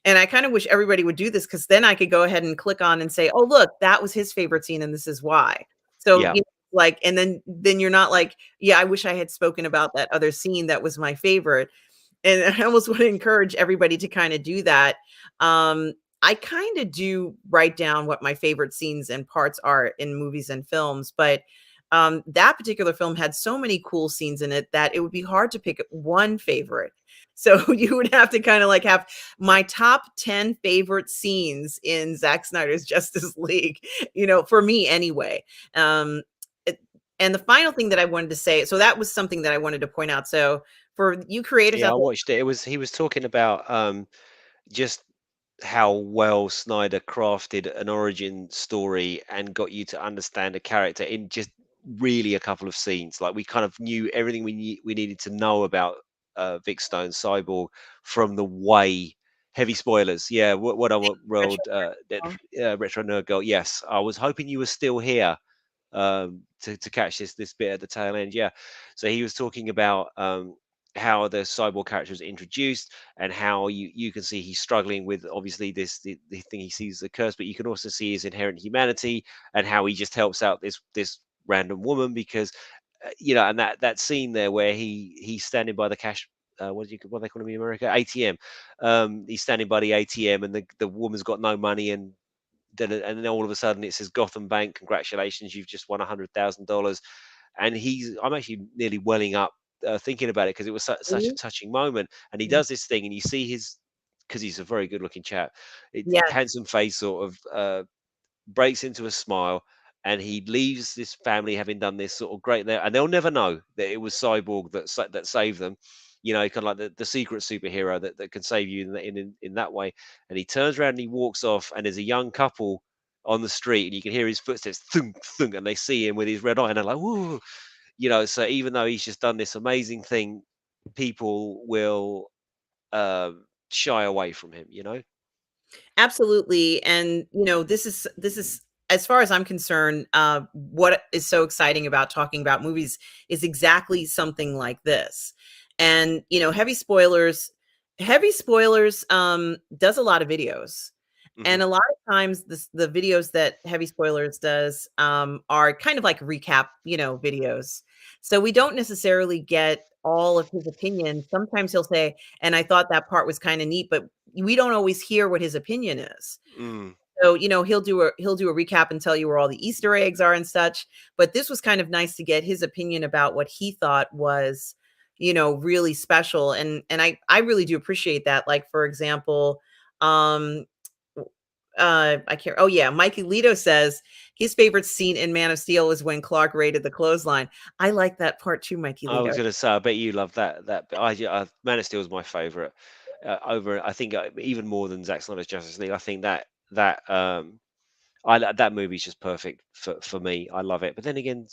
And I kind of wish everybody would do this, because then I could go ahead and click on and say, oh, look, that was his favorite scene and this is why. So, Yeah, like, and then you're not like, yeah, I wish I had spoken about that other scene that was my favorite. And I almost want to encourage everybody to kind of do that. I kind of do write down what my favorite scenes and parts are in movies and films, but that particular film had so many cool scenes in it that it would be hard to pick one favorite. So you would have to kind of like have my top 10 favorite scenes in Zack Snyder's Justice League, for me anyway. Um, it- and the final thing that I wanted to say, so that was something that I wanted to point out. So for you creators yeah. out I there, watched it. He was talking about just how well Snyder crafted an origin story and got you to understand a character in just really a couple of scenes. Like we kind of knew everything we needed to know about Vic Stone Cyborg from the way. Heavy spoilers, yeah. What I thank want you, Retro world Girl. retro nerd girl. Yes, I was hoping you were still here to catch this bit at the tail end. Yeah, so he was talking about how the cyborg character is introduced and how you can see he's struggling with obviously the thing he sees as a curse, but you can also see his inherent humanity and how he just helps out this random woman because and that scene there where he's standing by the cash. What they call him in America? ATM. He's standing by the ATM, and the woman's got no money, and then all of a sudden it says Gotham Bank, congratulations, you've just won $100,000. And I'm actually nearly welling up thinking about it because it was such a Mhm. touching moment. And he does this thing, and you see because he's a very good looking chap, Yes. handsome face sort of breaks into a smile. And he leaves this family having done this sort of great there, and they'll never know that it was Cyborg that saved them. Kind of like the secret superhero that can save you in that way. And he turns around and he walks off, and there's a young couple on the street, and you can hear his footsteps, thunk, thunk, and they see him with his red eye, and they're like, "Whoa!" So even though he's just done this amazing thing, people will shy away from him. Absolutely, and, this is as far as I'm concerned, what is so exciting about talking about movies is exactly something like this. And, Heavy Spoilers, does a lot of videos, Hmm. and a lot of times the videos that Heavy Spoilers does, are kind of like recap, videos. So we don't necessarily get all of his opinions. Sometimes he'll say, "And I thought that part was kinda neat," but we don't always hear what his opinion is. Mm, So, he'll do a recap and tell you where all the Easter eggs are and such, but this was kind of nice to get his opinion about what he thought was, really special, and I really do appreciate that. Like, for example, um, I can't oh, yeah, Mikey Lito says his favorite scene in Man of Steel is when Clark raided the clothesline. I like that part too, Mikey I Lito. was gonna say, I bet you love that. Man of Steel is my favorite. Over, I think, even more than Zack Snyder's Justice League. I think that movie's just perfect for me. I love it. But then again,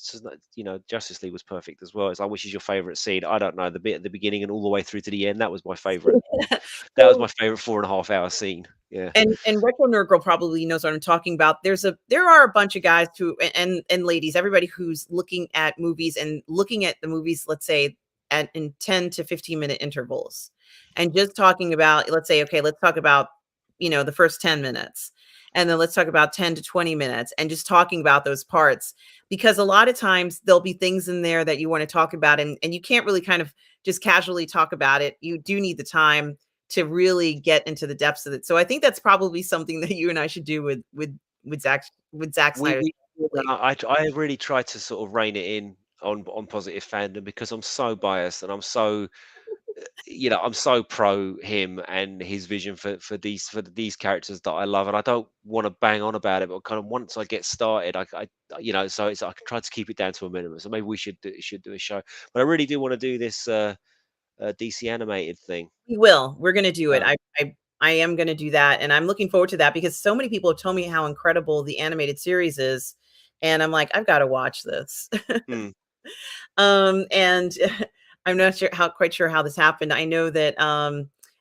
Justice League was perfect as well. It's like, which is your favorite scene? I don't know. The bit at the beginning and all the way through to the end. That was my favorite. That was Well, my favorite 4.5 hour scene. Yeah. and Retro Nerd Girl probably knows what I'm talking about. There are a bunch of guys who and ladies, everybody who's looking at movies and looking at the movies, let's say at in 10 to 15-minute intervals. And just talking about, let's say, okay, let's talk about, the first 10 minutes. And then let's talk about 10 to 20 minutes and just talking about those parts. Because a lot of times there'll be things in there that you want to talk about, and you can't really kind of just casually talk about it. You do need the time to really get into the depths of it. So I think that's probably something that you and I should do with Zack We Snyder's we Justice League. I really try to sort of rein it in on positive fandom, because I'm so biased, and I'm so pro him and his vision for these characters that I love, and I don't want to bang on about it, but kind of once I get started, so I can try to keep it down to a minimum. So maybe we should do a show, but I really do want to do this DC animated thing. We will. We're gonna do it. Um, I am gonna do that, and I'm looking forward to that because so many people have told me how incredible the animated series is, and I'm like, I've got to watch this. mm. And I'm not quite sure how this happened. I know that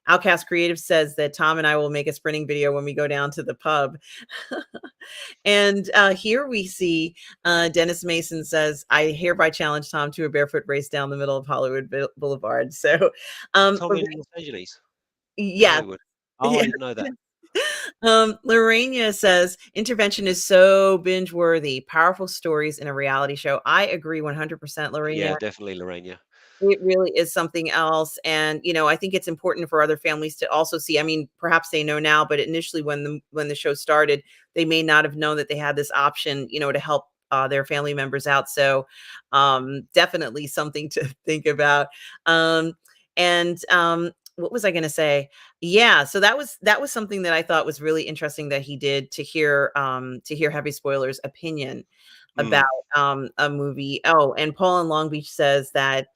Outcast Creative says that Tom and I will make a sprinting video when we go down to the pub. And here we see Dennis Mason says, "I hereby challenge Tom to a barefoot race down the middle of Hollywood Boulevard." So, Tom but in Los Angeles or yeah, Hollywood. Oh, I yeah. didn't know that. Lorena says, "Intervention is so binge worthy. Powerful stories in a reality show." I agree 100%, Yeah, Lorena. definitely, Lorraine. Yeah. It really is something else, and, I think it's important for other families to also see. I mean, perhaps they know now, but initially when the show started, they may not have known that they had this option, to help, their family members out. So, definitely something to think about. What was I gonna say? Yeah, so that was something that I thought was really interesting that he did, to hear Heavy Spoilers' opinion about, Mm. a movie. Oh, and Paul in Long Beach says that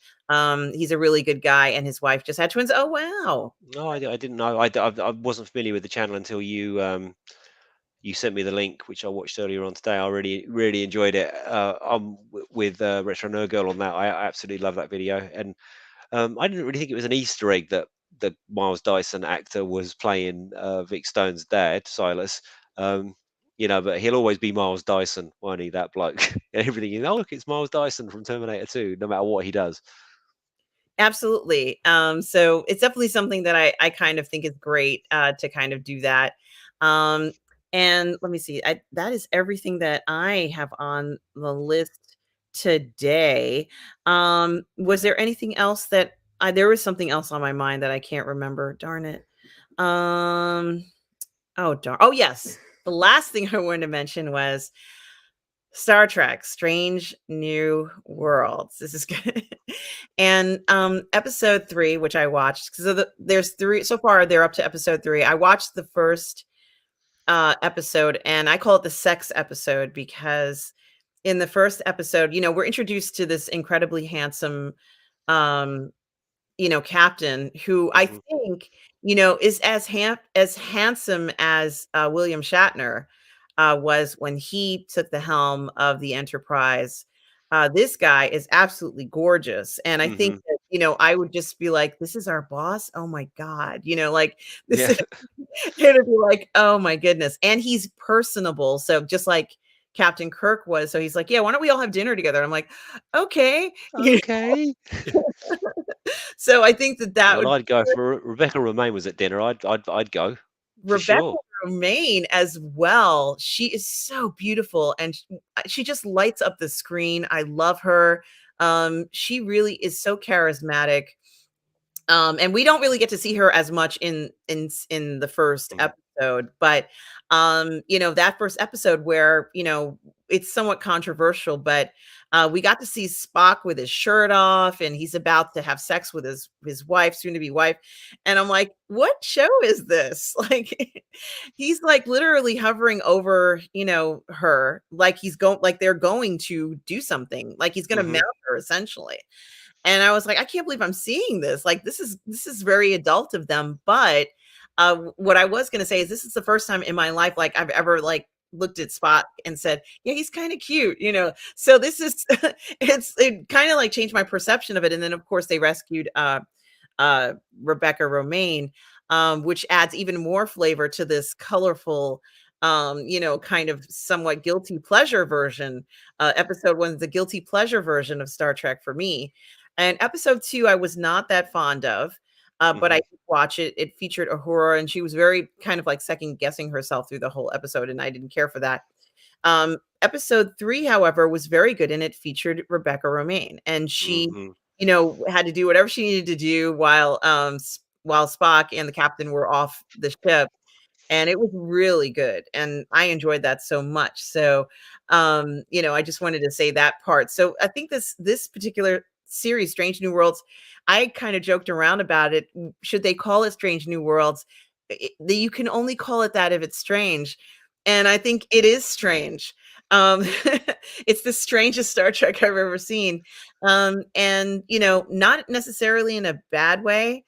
he's a really good guy and his wife just had twins. Oh, wow. No, I didn't know. I wasn't familiar with the channel until you sent me the link, which I watched earlier on today. I really, really enjoyed it. With Retro Nerd Girl on that. I absolutely love that video, and I didn't really think it was an Easter egg that the Miles Dyson actor was playing Vic Stone's dad, Silas. Um, but he'll always be Miles Dyson, won't he? That bloke. And everything. Oh, look, it's Miles Dyson from Terminator 2. No matter what he does. Absolutely. So it's definitely something that I kind of think is great, to kind of do that. Um, and let me see. That is everything that I have on the list today. Was there anything else that there was something else on my mind that I can't remember? Darn it. Um, oh darn. Oh yes. The last thing I wanted to mention was Star Trek: Strange New Worlds. This is good. And, episode 3, which I watched, so there's 3 so far, they're up to episode 3. I watched the first, episode, and I call it the sex episode because in the first episode, we're introduced to this incredibly handsome, um, captain who I Hmm. think, is as handsome as, William Shatner. was when he took the helm of the Enterprise. This guy is absolutely gorgeous, and I think Mhm. that, I would just be like, "This is our boss? Oh my god," like, this Yeah. is it'd be like, "Oh my goodness," and he's personable, so just like Captain Kirk was, so he's like, "Yeah, why don't we all have dinner together?" I'm like, "Okay." Okay. So I think that that Well, would I'd go for Rebecca Romaine was at dinner. I'd go for Rebecca sure. Romaine as well. She is so beautiful, and she just lights up the screen. I love her. She really is so charismatic. And we don't really get to see her as much in the first Mhm. episode, but that first episode where, it's somewhat controversial, but we got to see Spock with his shirt off and he's about to have sex with his wife, soon to be wife. And I'm like, what show is this? Like he's like literally hovering over, her, like they're going to do something, like he's gonna Mhm. mount her essentially. And I was like, "I can't believe I'm seeing this." Like, this is very adult of them, but, what I was gonna say is this is the first time in my life, like, I've ever, like, looked at Spot and said, "Yeah, he's kinda cute," you know? So this is it kinda, like, changed my perception of it, and then, of course, they rescued, uh, Rebecca Romaine, which adds even more flavor to this colorful, kind of somewhat guilty pleasure version. Episode 1 is the guilty pleasure version of Star Trek for me. And episode 2, I was not that fond of, but I Mhm. did watch it. It featured Uhura, and she was very kind of like second guessing herself through the whole episode, and I didn't care for that. Episode 3, however, was very good, and it featured Rebecca Romaine, and she, Mhm. had to do whatever she needed to do while Spock and the captain were off the ship, and it was really good, and I enjoyed that so much. So, I just wanted to say that part. So I think this particular series, Strange New Worlds, I kind of joked around about it. Should they call it Strange New Worlds? You can only call it that if it's strange, and I think it is strange. Um, it's the strangest Star Trek I've ever seen, and not necessarily in a bad way.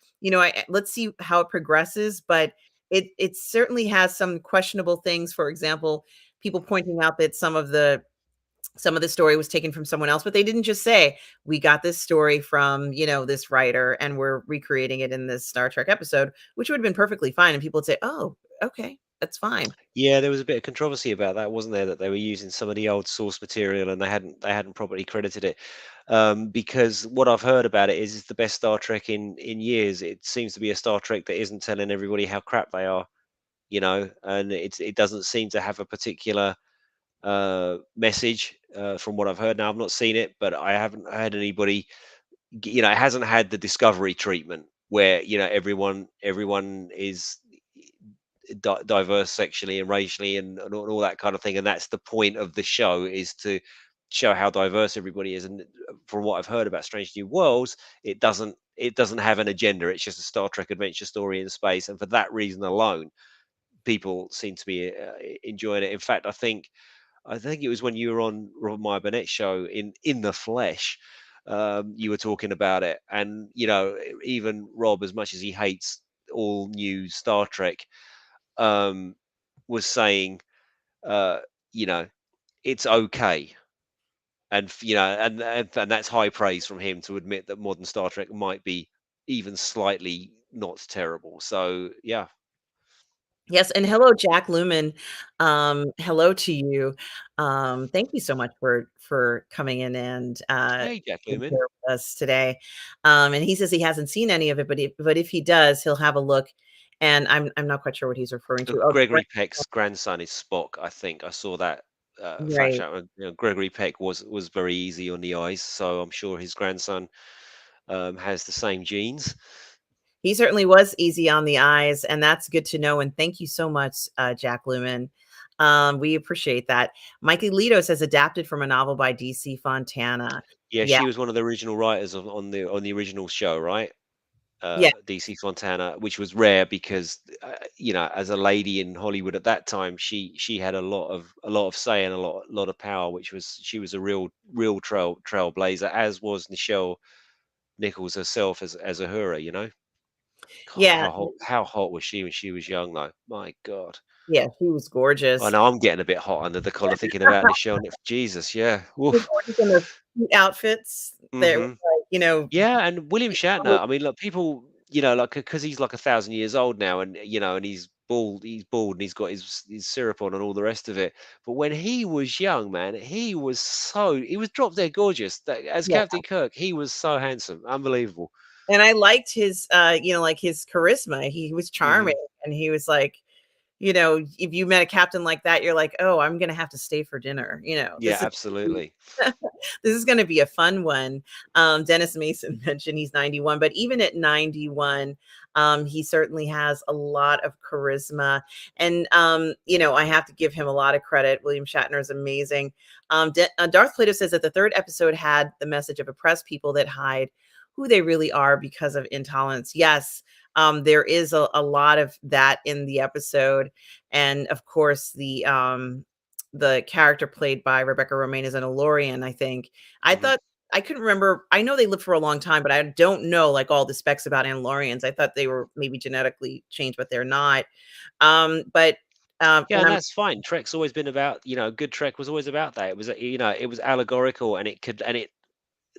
Let's see how it progresses, but it certainly has some questionable things. For example, people pointing out that some of the story was taken from someone else, but they didn't just say, "We got this story from, this writer, and we're recreating it in this Star Trek episode," which would have been perfectly fine, and people would say, "Oh, okay, that's fine." Yeah, there was a bit of controversy about that, wasn't there? That they were using some of the old source material and they hadn't properly credited it. Because what I've heard about it is it's the best Star Trek in years. It seems to be a Star Trek that isn't telling everybody how crap they are, and it doesn't seem to have a particular message from what I've heard. Now I've not seen it, but I haven't heard anybody. It hasn't had the Discovery treatment where everyone is diverse sexually and racially and all that kind of thing, and that's the point of the show, is to show how diverse everybody is. And from what I've heard about Strange New Worlds, it doesn't have an agenda. It's just a Star Trek adventure story in space, and for that reason alone, people seem to be enjoying it. In fact, I think it was when you were on Robert Meyer Burnett's show in the flesh. You were talking about it, and even Rob, as much as he hates all new Star Trek, um, was saying, uh, you know, it's okay, and and that's high praise from him to admit that modern Star Trek might be even slightly not terrible. So yeah, Yes, and hello, Jack Lumen. Hello to you. Thank you so much for coming in and hey, Jack being Lumen. here with us today. And he says he hasn't seen any of it, but if he does, he'll have a look. And I'm not quite sure what he's referring to. Oh, Gregory Peck's grandson is Spock. I think I saw that fact right. out. Gregory Peck was very easy on the eyes, so I'm sure his grandson has the same genes. He certainly was easy on the eyes, and that's good to know. And thank you so much, Jack Lumen. We appreciate that. Mikey Litos has adapted from a novel by DC Fontana. Yeah, Yeah, she was one of the original writers on the original show, right? yeah. DC Fontana, which was rare because as a lady in Hollywood at that time, she had a lot of say and a lot of power, which was she was a real trailblazer, as was Nichelle Nichols herself as Uhura. God, Yeah, how hot was she when she was young, though? My God. Yeah, she was I gorgeous. know I'm getting a bit hot under the collar thinking about this show, and Jesus, yeah. She was Woof. gorgeous in those cute outfits that were Mhm. like, Yeah, and William Shatner, I mean, look, people, like, because he's like 1,000 years old now, and and he's bald, and he's got his syrup on and all the rest of it. But when he was young, man, he was drop dead gorgeous. As yeah. Captain Kirk, he was so handsome, unbelievable. And I liked his, like his charisma. He was charming, Hmm. and he was like, if you met a captain like that, you're like, oh, I'm gonna have to stay for dinner. Yeah, absolutely. This is gonna be a fun one. Dennis Mason mentioned he's 91, but even at 91, he certainly has a lot of charisma. And I have to give him a lot of credit. William Shatner is amazing. Darth Plato says that the third episode had the message of oppressed people that hide who they really are because of intolerance. Yes, there is a lot of that in the episode, and of course the character played by Rebecca Romaine is an Elorian, I think. I Hmm. thought I couldn't remember. I know they lived for a long time, but I don't know like all the specs about Andalorians. I thought they were maybe genetically changed, but they're not. But Yeah, and and I'm that's fine. Trek's always been about, good Trek was always about that. It was, it was allegorical, and it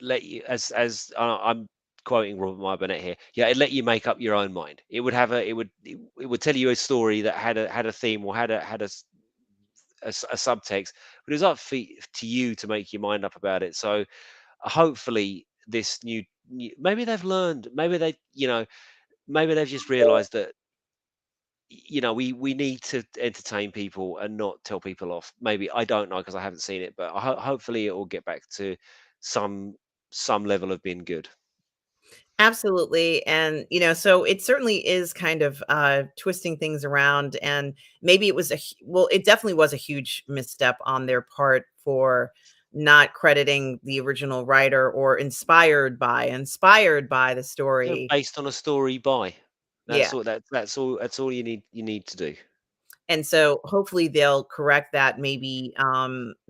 let you, as I'm quoting Robert Meyer Burnett here. Yeah, it let you make up your own mind. It would tell you a story that had a theme, or had a subtext, but it was up to you to make your mind up about it. So hopefully this maybe they've learned, maybe they've just realized that we need to entertain people and not tell people off. Maybe, I don't know, because I haven't seen it, but hopefully it will get back to some some level of being good. Absolutely. And, so it certainly is kind of twisting things around. And maybe it was well, it definitely was a huge misstep on their part for not crediting the original writer or inspired by the Yeah, story. based on a story by. Yeah. That's all you need to do. And so hopefully they'll correct that maybe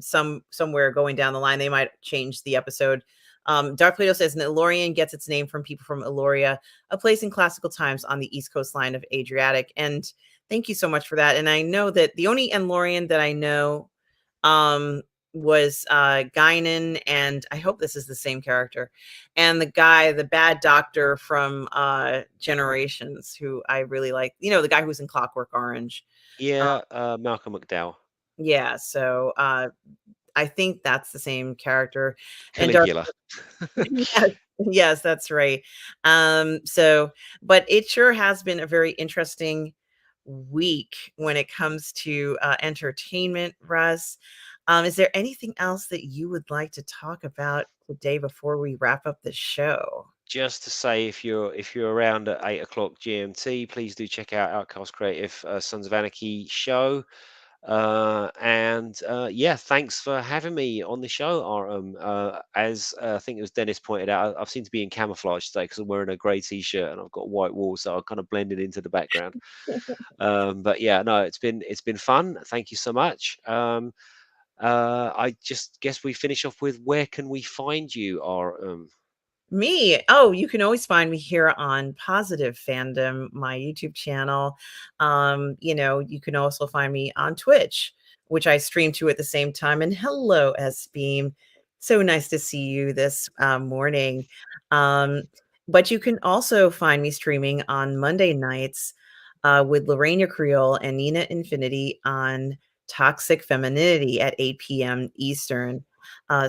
somewhere going down the line. They might change the episode. Dark Plato says an Elorian gets its name from people from Eloria, a place in classical times on the east coast line of Adriatic. And thank you so much for that. And I know that the only Elorian that I know um was Guinan, and I hope this is the same character. And the bad doctor from Generations, who I really like, the guy who's in Clockwork Orange. Yeah, Malcolm McDowell, Yeah, so, I think that's the same character, and Darth Caligula. Yes, yes, that's right. So but it sure has been a very interesting week when it comes to, entertainment, Russ. Is there anything else that you would like to talk about today before we wrap up the show? Just to say, if you're around at 8 o'clock GMT, please do check out Outcast Creative, Sons of Anarchy show. And yeah, thanks for having me on the show, RM. As I think it was Dennis pointed out, I've seemed to be in camouflage today because I'm wearing a grey t-shirt and I've got white walls, so I kind of blended into the background. But yeah, no, it's been fun. Thank you so much. I just guess we finish off with, where can we find you, RM? Me? Oh, you can always find me here on Positive Fandom, my YouTube channel. You can also find me on Twitch, which I stream to at the same time. And hello, S Beam. So nice to see you this morning. Um, but you can also find me streaming on Monday nights with Lorena Creole and Nina Infinity on Toxic Femininity at 8 p.m. Eastern.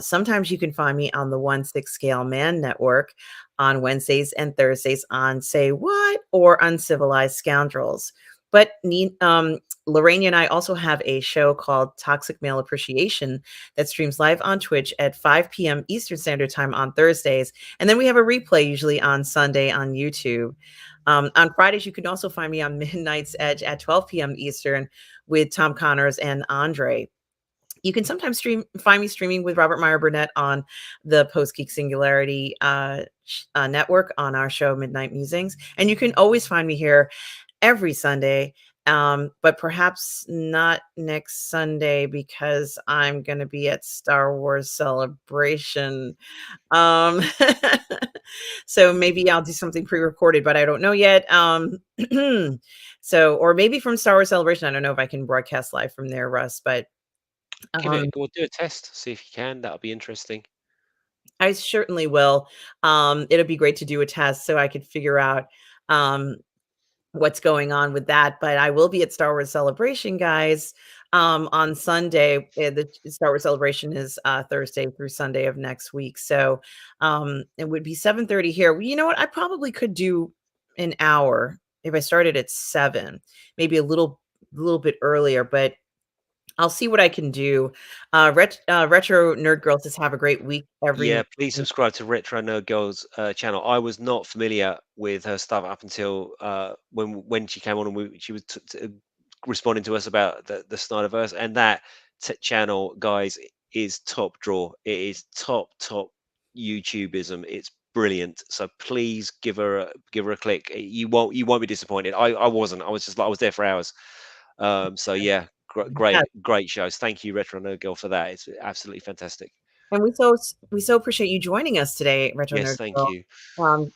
Sometimes you can find me on the 1/6 Scale Man Network on Wednesdays and Thursdays on Say What or Uncivilized Scoundrels. But Lorraine and I also have a show called Toxic Male Appreciation that streams live on Twitch at 5 p.m. Eastern Standard Time on Thursdays. And then we have a replay usually on Sunday on YouTube. On Fridays, you can also find me on Midnight's Edge at 12 p.m. Eastern with Tom Connors and Andre. You can sometimes find me streaming with Robert Meyer Burnett on the Post Geek Singularity network on our show Midnight Musings, and you can always find me here every Sunday But perhaps not next Sunday because I'm gonna be at Star Wars Celebration. Um, so maybe I'll do something pre-recorded, but I don't know yet. So or maybe from Star Wars Celebration. I don't know if I can broadcast live from there, Russ, but Give it a um, go. Do a test. See if you can. That'll be interesting. I certainly will. It'll be great to do a test so I could figure out um what's going on with that. But I will be at Star Wars Celebration, guys, on Sunday. The Star Wars Celebration is Thursday through Sunday of next week. So it would be 7:30 here. Well, you know what? I probably could do an hour if I started at 7, maybe a little bit earlier, but I'll see what I can do. Retro Nerd Girls, just have a great week, Yeah, everyone. please subscribe to Retro Nerd Girl's channel. I was not familiar with her stuff up until when she came on and she was responding to us about the Snyderverse, and that channel, guys, is top draw. It is top YouTubeism. It's brilliant. So please give her a click. You won't be disappointed. I wasn't. I was just like I was there for hours. So yeah, great shows. Thank you, Retro Nerd Girl, for that. It's absolutely fantastic. And we so appreciate you joining us today, Retro Yes, Nerd thank Girl. you.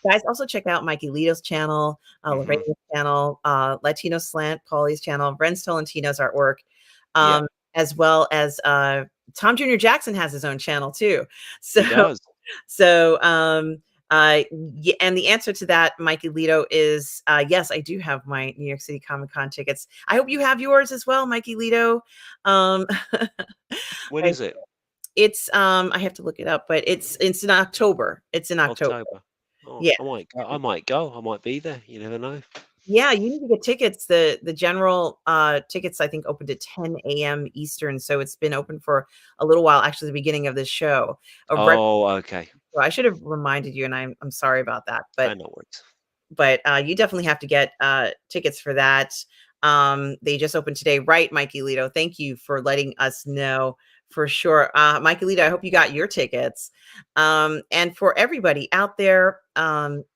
Guys, also check out Mikey Lito's channel, Hmm. Lorena's channel, Latino Slant, Paulie's channel, Ren's Tolentino's artwork, Yeah, as well as Tom Jr. Jackson has his own channel too. So he does. so and the answer to that, Mikey Lito, is yes, I do have my New York City Comic Con tickets. I hope you have yours as well, Mikey Lito. Um, When is it? It's, I have to look it up, but it's in October. It's in October. October. Oh, Yeah. I might go. I might go. I might be there. You never know. Yeah, you need to get tickets. The general, tickets, I think, opened at 10 AM Eastern, so it's been open for a little while, actually, the beginning of this show. Right, Oh, okay. so I should have reminded you, and I'm sorry about that, but No worries. you definitely have to get tickets for that. They just opened today, right, Mikey Lito? Thank you for letting us know for sure. Mikey Lito, I hope you got your tickets. And for everybody out there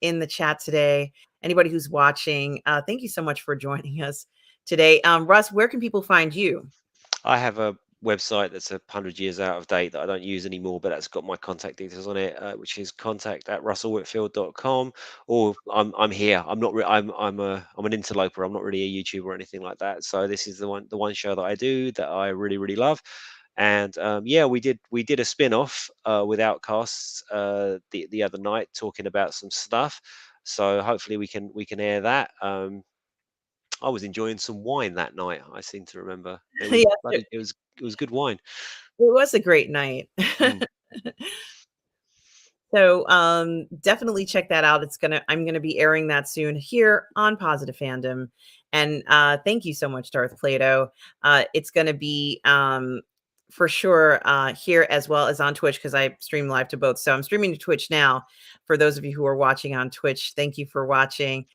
in the chat today, anybody who's watching, thank you so much for joining us today. Russ, where can people find you? I have a website that's 100 years out of date that I don't use anymore, but that's got my contact details on it, which is contact@russellwhitfield.com. Or I'm here. I'm not. I'm an interloper. I'm not really a YouTuber or anything like that. So this is the one show that I do that I really love. And yeah, we did a spin-off with Outcasts the other night, talking about some stuff. So hopefully we can air that. I was enjoying some wine that night. I seem to remember it was Yeah, bloody. It was good wine. it was a great night. Mm. So definitely check that out. I'm gonna be airing that soon here on Positive Fandom. And thank you so much, Darth Plato. It's gonna be for sure here as well as on Twitch because I stream live to both. So I'm streaming to Twitch now. For those of you who are watching on Twitch, thank you for watching.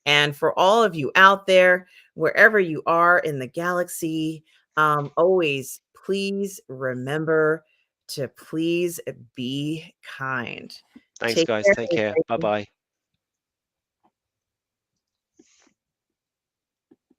And for all of you out there, wherever you are in the galaxy, always please remember to please be kind. Thanks, Take guys. care, Take care. Bye everybody. bye.